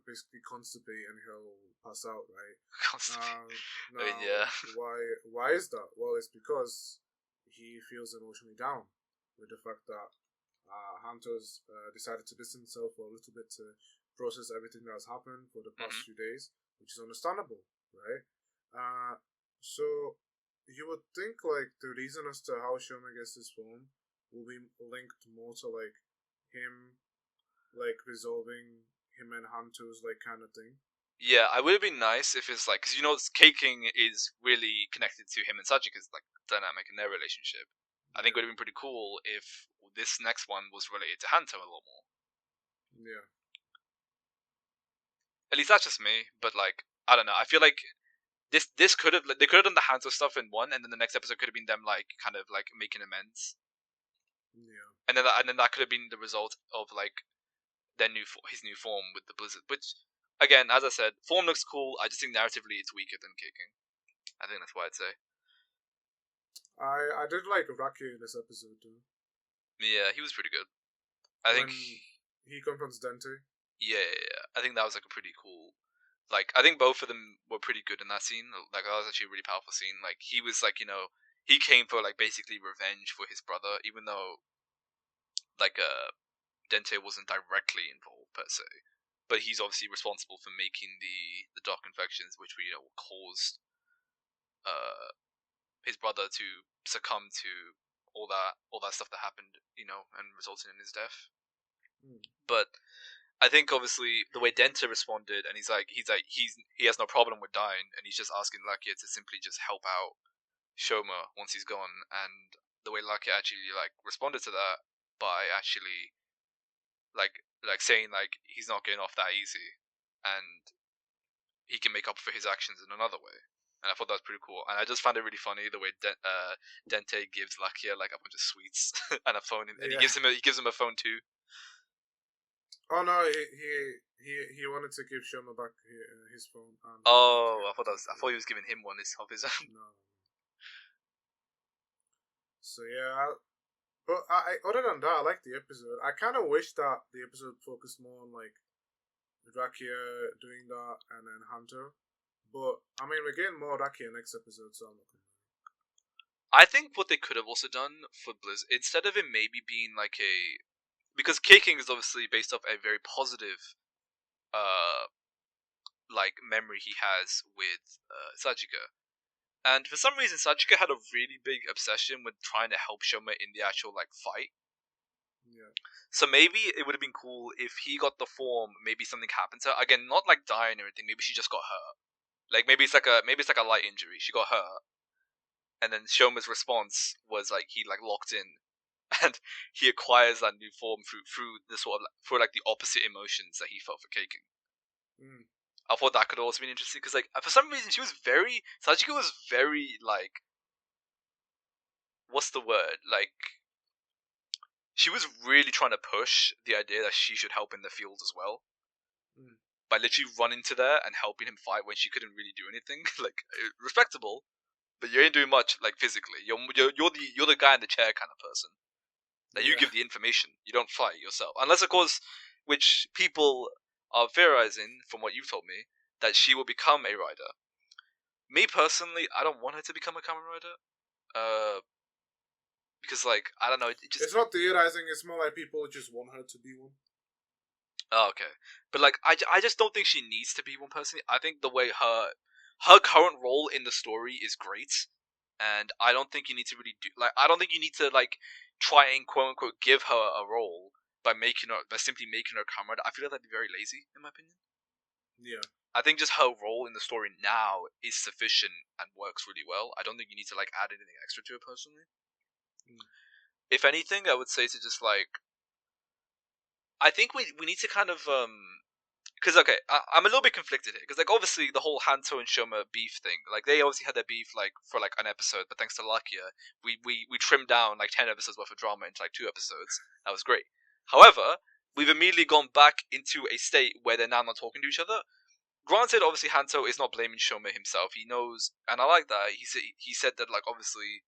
basically constipate and he'll pass out, right? Constantly. I mean, Now, yeah. why is that? Well, it's because he feels emotionally down with the fact that Hunter's decided to distance himself for a little bit to process everything that has happened for the past few days, which is understandable, right? So you would think like the reason as to how Shoma gets this form will be linked more to like him like resolving him and Hanto's like kind of thing. Yeah, I would have been nice if it's like, because caking is really connected to him and Sajika's like dynamic in their relationship. I think it would have been pretty cool if this next one was related to Hanto a lot more. Yeah. At least that's just me, but like I don't know. I feel like this could have they could have done the Hanzo stuff in one, and then the next episode could have been them like kind of like making amends, Yeah. and then that could have been the result of like his new form with the Blizzard. Which again, as I said, form looks cool. I just think narratively it's weaker than kicking. I think that's why I'd say. I did like Raki in this episode too. Yeah, he was pretty good. I think he confronts Dente. yeah. I think that was like a pretty cool. Like I think both of them were pretty good in that scene. Like that was actually a really powerful scene. Like he was like he came for like basically revenge for his brother, even though like Dente wasn't directly involved per se, but he's obviously responsible for making the dark infections, which caused uh his brother to succumb to all that stuff that happened, and resulted in his death. But I think obviously the way Dente responded, and he has no problem with dying, and he's just asking Lakia to simply just help out Shoma once he's gone, and the way Lakia actually like responded to that by actually like saying like he's not getting off that easy, and he can make up for his actions in another way. And I thought that was pretty cool. And I just found it really funny the way Dente gives Lakia like a bunch of sweets and a phone, and he gives him a phone too. Oh no, he wanted to give Shoma back his phone. I thought he was giving him one of his own. No. So yeah, but other than that, I like the episode. I kind of wish that the episode focused more on like Rakia doing that and then Hunter. But I mean, we're getting more Rakia next episode, so I'm not complaining. I think what they could have also done for Blizz, instead of it maybe being like because K-King is obviously based off a very positive like memory he has with Sajika. And for some reason, Sajika had a really big obsession with trying to help Shoma in the actual like fight. Yeah. So maybe it would have been cool if he got the form. Maybe something happened to her again, not like dying or anything. Maybe she just got hurt. Like maybe it's like a light injury. She got hurt, and then Shoma's response was like he like locked in, and he acquires that new form through the sort of for like the opposite emotions that he felt for Kaking. I thought that could also be interesting because like for some reason Sajika was very like, what's the word, like she was really trying to push the idea that she should help in the field as well. By literally running to there and helping him fight when she couldn't really do anything. Like respectable, but you ain't doing much like physically. You're the guy in the chair kind of person. That you give the information. You don't fight yourself, unless of course, which people are theorizing from what you've told me, that she will become a rider. Me personally, I don't want her to become a Kamen Rider. Because like I don't know, it's not theorizing. It's more like people just want her to be one. Oh, okay, but like I just don't think she needs to be one personally. I think the way her current role in the story is great, and I don't think you need to really do I don't think you need to like try and quote unquote give her a role by simply making her a Kamen Rider. I feel like that'd be very lazy in my opinion. Yeah. I think just her role in the story now is sufficient and works really well. I don't think you need to like add anything extra to it personally. If anything, I would say to just like, I think we need to kind of because okay, I'm a little bit conflicted here because like obviously the whole Hanto and Shoma beef thing, like they obviously had their beef like for like an episode, but thanks to Lakia, we trimmed down like 10 episodes worth of drama into like 2 episodes. That was great. However, we've immediately gone back into a state where they're now not talking to each other. Granted, obviously Hanto is not blaming Shoma himself. He knows, and I like that. He said that like obviously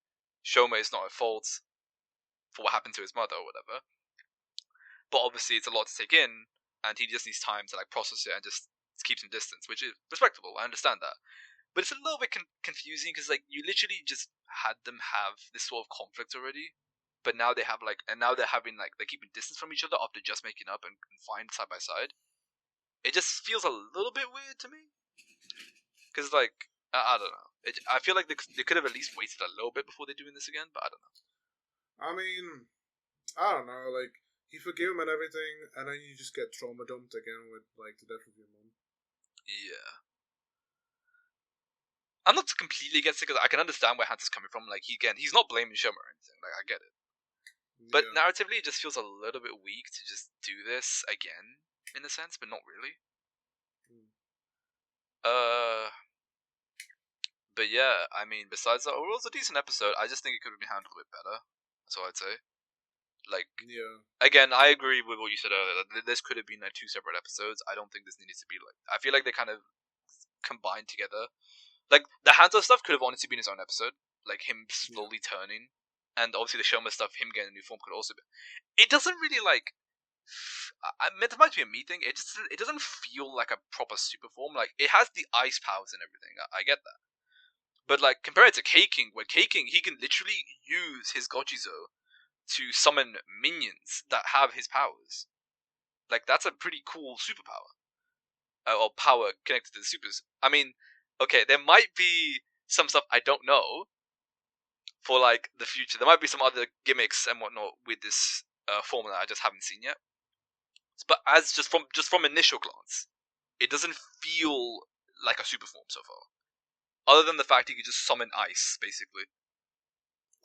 Shoma is not at fault for what happened to his mother or whatever. But obviously it's a lot to take in, and he just needs time to like process it and just keep some distance, which is respectable. I understand that, but it's a little bit confusing because like you literally just had them have this sort of conflict already, but now they have like, and now they're having like they're keeping distance from each other after just making up and confined side by side. It just feels a little bit weird to me because like I don't know. I feel like they could have at least waited a little bit before they're doing this again, but I don't know. I mean, I don't know. Like he forgave him and everything, and then you just get trauma dumped again with like the death of your mom. Yeah. I'm not completely against it because I can understand where Hanta's coming from. Like he's not blaming Shoma or anything. Like I get it, but narratively, it just feels a little bit weak to just do this again, in a sense, but not really. But yeah, I mean, besides that, overall, it's a decent episode. I just think it could have been handled a bit better. That's all I'd say. Like, again, I agree with what you said earlier. This could have been like 2 separate episodes. I don't think this needed to be like. I feel like they kind of combined together. Like the Hanzo stuff could have honestly been his own episode, like him slowly turning, and obviously the Shoma stuff, him getting a new form, could also be. It doesn't really like. That might be a me thing. It doesn't feel like a proper super form. Like it has the ice powers and everything. I get that. But like compared to K-King, where K-King he can literally use his Gochizo to summon minions that have his powers. Like that's a pretty cool superpower. Or power connected to the supers. I mean, okay, there might be some stuff I don't know for like the future. There might be some other gimmicks and whatnot with this formula I just haven't seen yet. But as just from initial glance, it doesn't feel like a super form so far. Other than the fact he could just summon ice, basically.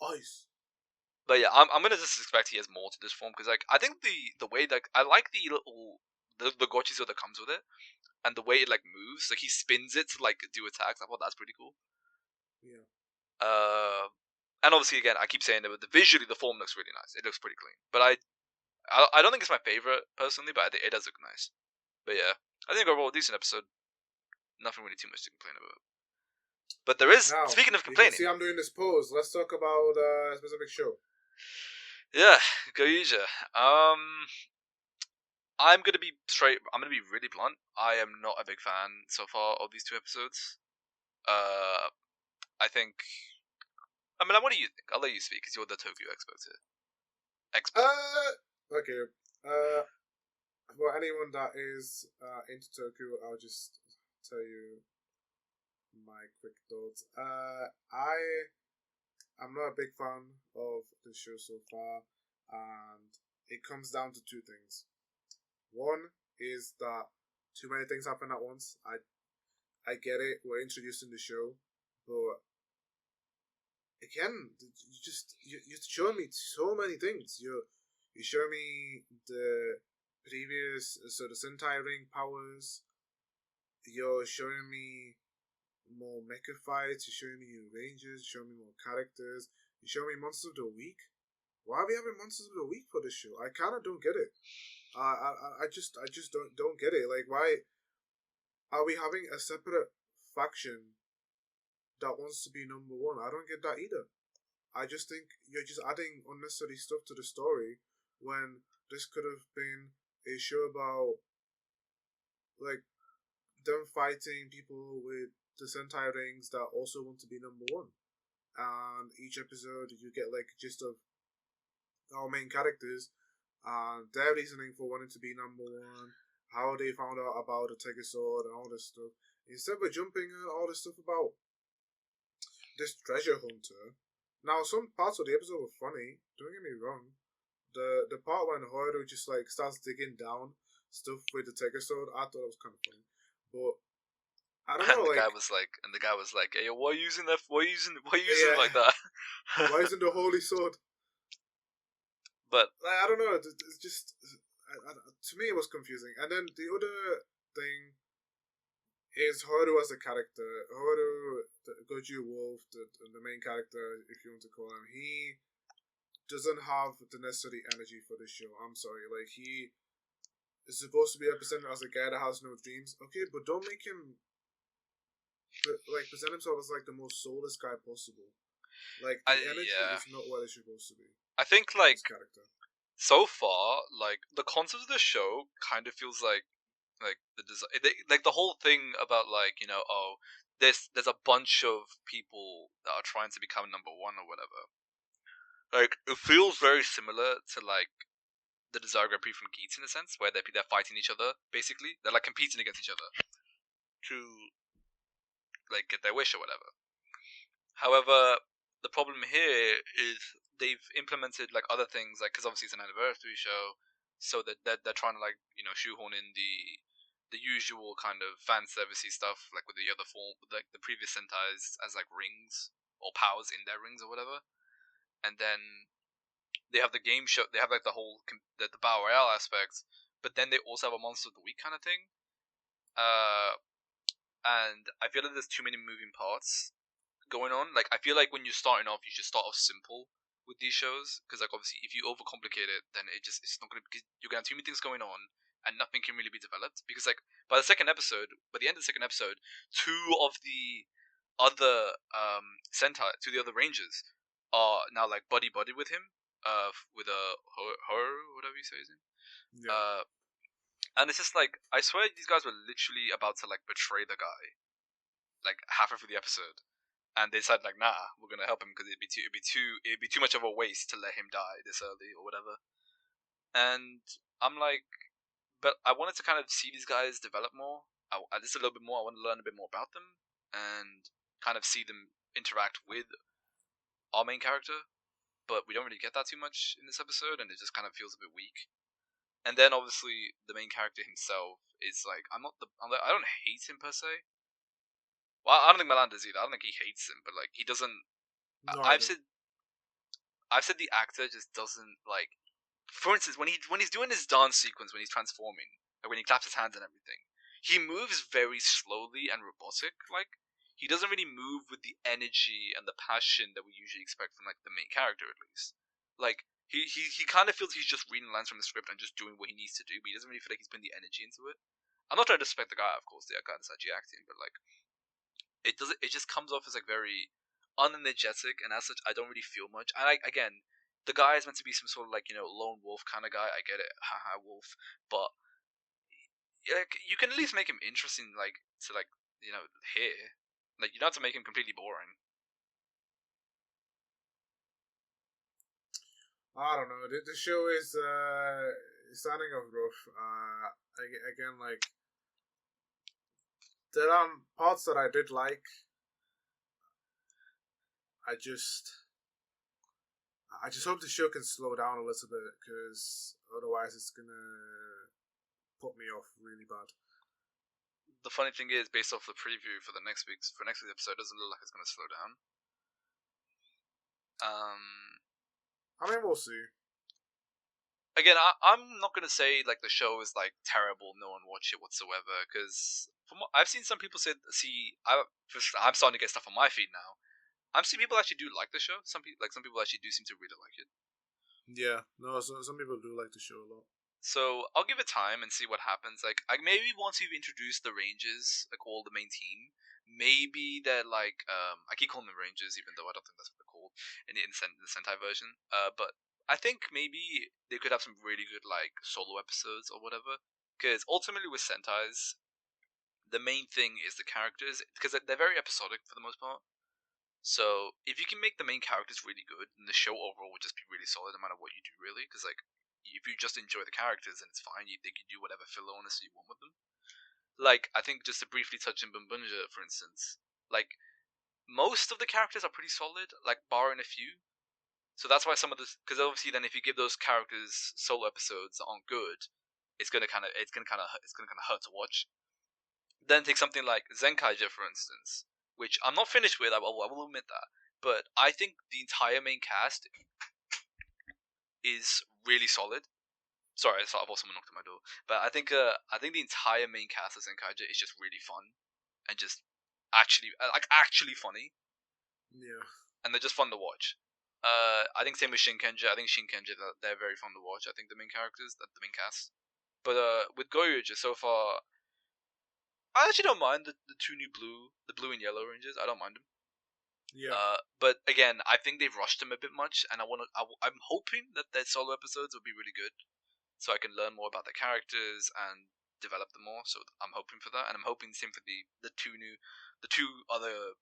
Ice. But yeah, I'm gonna just expect he has more to this form because like I think the way that I like the little the Gochizo that comes with it, and the way it like moves, like he spins it to like do attacks. I thought that's pretty cool. Yeah. And obviously again I keep saying it, but visually the form looks really nice. It looks pretty clean. But I don't think it's my favorite personally, but I think it does look nice. But yeah, I think overall a decent episode. Nothing really too much to complain about. But there is, Now, speaking of you can complaining, see I'm doing this pose. Let's talk about a specific show. yeah, Gozyuger. I'm gonna be straight. I'm gonna be really blunt. I am not a big fan so far of these two episodes. I think. I mean, what do you think? I'll let you speak because you're the Tokyo expert here. Okay. For anyone that is into Tokyo, I'll just tell you my quick thoughts. I'm not a big fan of the show so far, and it comes down to two things. One is that too many things happen at once. I get it. We're introducing the show, but again, you're showing me so many things. You show me the previous, so the Sentai Ring powers. You're showing me more mecha fights. You're showing me new rangers. You're showing me more characters. You're showing me monsters of the week. Why are we having monsters of the week for this show? I kind of don't get it. I just don't get it. Like, why are we having a separate faction that wants to be number one? I don't get that either. I just think you're just adding unnecessary stuff to the story when this could have been a show about like them fighting people with the Sentai rings that also want to be number one. And each episode you get like a gist of our main characters and their reasoning for wanting to be number one, how they found out about the Tiger Sword and all this stuff. Instead we're jumping on all this stuff about this treasure hunter. Now some parts of the episode were funny, don't get me wrong. The part when Horu just like starts digging down stuff with the Tiger Sword, I thought it was kinda funny. But I don't know, And the like guy was like, "Hey, why are you using that? Why are you using it like that?" why isn't the holy sword? But Like, I don't know. It's just to me it was confusing. And then the other thing is Horu as a character. Horu, Goju Wolf, the main character, if you want to call him, he doesn't have the necessary energy for this show. I'm sorry. Like he is supposed to be represented as a guy that has no dreams. Okay, but don't make him present himself as like the most soulless guy possible. Like the energy is not what it's supposed to be. I think like character. So far, like the concept of the show kind of feels like the design, like the whole thing about like there's a bunch of people that are trying to become number one or whatever. Like it feels very similar to like the Desire Grand Prix from Geats in a sense, where they're fighting each other basically. They're like competing against each other to like get their wish or whatever. However, the problem here is they've implemented like other things, like because obviously it's an anniversary show, so that they're trying to like shoehorn in the usual kind of fan servicey stuff, like with the other form, like the previous Sentais as like rings or powers in their rings or whatever, and then they have the game show, they have like the whole the battle royale aspect, but then they also have a monster of the week kind of thing, and I feel like there's too many moving parts going on. Like I feel like when you're starting off, you should start off simple with these shows, because like obviously if you overcomplicate it, then it's not gonna, because you're gonna have too many things going on and nothing can really be developed. Because like by the end of the second episode, two of the other Sentai, two of the other Rangers are now like buddy with him, with a her whatever you say his name. Yeah. And it's just like, I swear these guys were literally about to like betray the guy, like halfway through the episode, and they said like, nah, we're gonna help him because it'd be too much of a waste to let him die this early or whatever. And I'm like, but I wanted to kind of see these guys develop more, just a little bit more. I want to learn a bit more about them and kind of see them interact with our main character. But we don't really get that too much in this episode, and it just kind of feels a bit weak. And then obviously the main character himself is like, I don't hate him per se. Well, I don't think Milan does either. I don't think he hates him, but like he doesn't. No, I I've don't. said the actor just doesn't like. For instance, when he's doing his dance sequence, when he's transforming, like when he claps his hands and everything, he moves very slowly and robotic. Like he doesn't really move with the energy and the passion that we usually expect from like the main character, at least. Like he kind of feels he's just reading lines from the script and just doing what he needs to do, but he doesn't really feel like he's putting the energy into it. I'm not trying to disrespect the guy, of course. The guy is actually acting, but like it doesn't. It just comes off as like very unenergetic, and as such, I don't really feel much. And again, the guy is meant to be some sort of like lone wolf kind of guy. I get it, haha, wolf. But like you can at least make him interesting, like to like hear. Like you don't have to make him completely boring. I don't know. The show is starting off rough. Again, like there are parts that I did like. I just hope the show can slow down a little bit, because otherwise it's gonna put me off really bad. The funny thing is, based off the preview for next week's episode, it doesn't look like it's gonna slow down. I mean, we'll see. Again, I'm not gonna say like the show is like terrible. No one watch it whatsoever, because from what I've seen, some people I'm starting to get stuff on my feed now. I'm seeing people actually do like the show. Some people actually do seem to really like it. Yeah, no, some people do like the show a lot. So I'll give it time and see what happens. Like, maybe once you've introduced the Rangers, like all the main team, maybe they're like I keep calling them Rangers, even though I don't think that's what they're called in the Sentai version. But I think maybe they could have some really good like solo episodes or whatever. Because ultimately with Sentais, the main thing is the characters, because they're very episodic for the most part. So if you can make the main characters really good, then the show overall would just be really solid, no matter what you do, really. Because like, if you just enjoy the characters, then it's fine. They can do whatever filler honestly you want with them. Like, I think just to briefly touch on Bumbunja, for instance, like most of the characters are pretty solid, like barring a few. So that's why some of this, because obviously then if you give those characters solo episodes that aren't good, it's gonna kind of hurt to watch. Then take something like Zenkaija, for instance, which I'm not finished with. I will admit that, but I think the entire main cast is really solid. Sorry, I thought someone knocked on my door, but I think the entire main cast of Zenkaija is just really fun, and just actually funny, Yeah. and they're just fun to watch. I think same with Shinkenja. I think Shinkenja they're very fun to watch. I think the main characters, the main cast. But with Gozyuger so far, I actually don't mind the two new the blue and yellow rangers. I don't mind them. Yeah. But again, I think they've rushed them a bit much, and I'm hoping that their solo episodes will be really good, so I can learn more about the characters and develop them more. So I'm hoping for that, and I'm hoping the same for the two other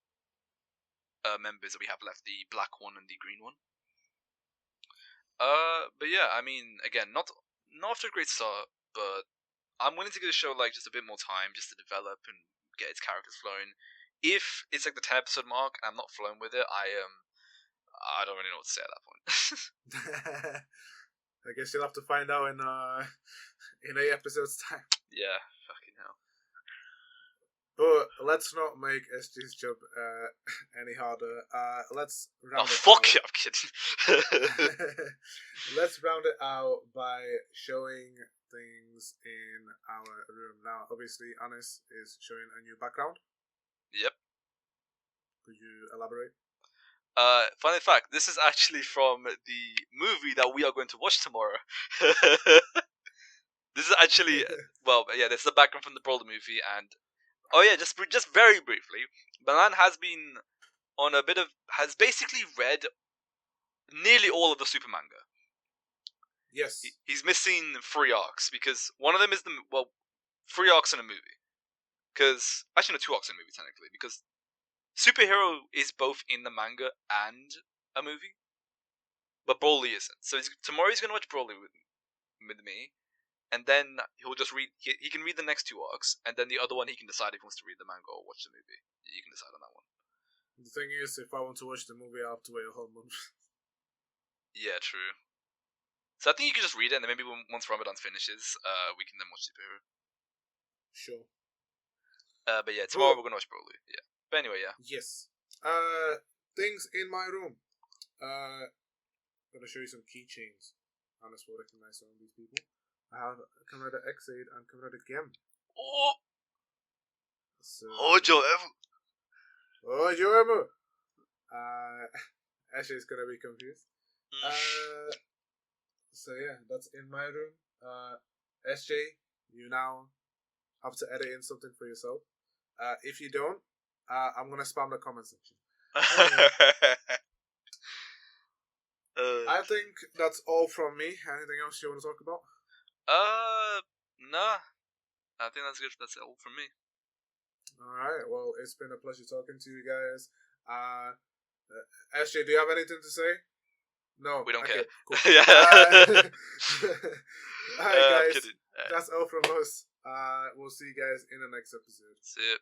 members that we have left, the black one and the green one. But yeah, I mean, again, not after a great start, but I'm willing to give the show like just a bit more time just to develop and get its characters flowing. If it's like the 10 episode mark and I'm not flowing with it, I don't really know what to say at that point. I guess you'll have to find out in 8 episodes time. Yeah, fucking hell. But let's not make SG's job any harder. Let's round it fuck out. you, I'm kidding. Let's round it out by showing things in our room. Now, obviously, Anis is showing a new background. Yep. Could you elaborate? Funny fact, this is actually from the movie that we are going to watch tomorrow. This is actually, well, yeah, this is the background from the Brawler movie, and oh yeah, just very briefly, Balan has basically read nearly all of the super manga. Yes. He's missing 3 arcs because one of them is 3 arcs in a movie. Because actually, no, 2 arcs in a movie technically. Because superhero is both in the manga and a movie, but Broly isn't. So tomorrow he's gonna watch Broly with me, and then he'll just read. He can read the next 2 arcs, and then the other one he can decide if he wants to read the manga or watch the movie. You can decide on that one. The thing is, if I want to watch the movie, I have to wait a whole month. Yeah, true. So I think you can just read it, and then maybe once Ramadan finishes, we can then watch superhero. Sure. But yeah, tomorrow we're gonna watch Broly. Yeah. But anyway, yeah. Yes. Things in my room. Gonna show you some keychains. Honest will recognize some of these people. I have Comrade X8 and Comrade Gavv. Oh, So, Joe Joe. Ashley's gonna be confused. So yeah, that's in my room. SJ, you now have to edit in something for yourself. If you don't, I'm gonna spam the comment section. I think that's all from me. Anything else you want to talk about? Nah. I think that's good. That's all from me. Alright, well, it's been a pleasure talking to you guys. SJ, do you have anything to say? No. We don't okay, care. Cool. Yeah. Alright, I'm guys. kidding. That's all from us. We'll see you guys in the next episode. See it.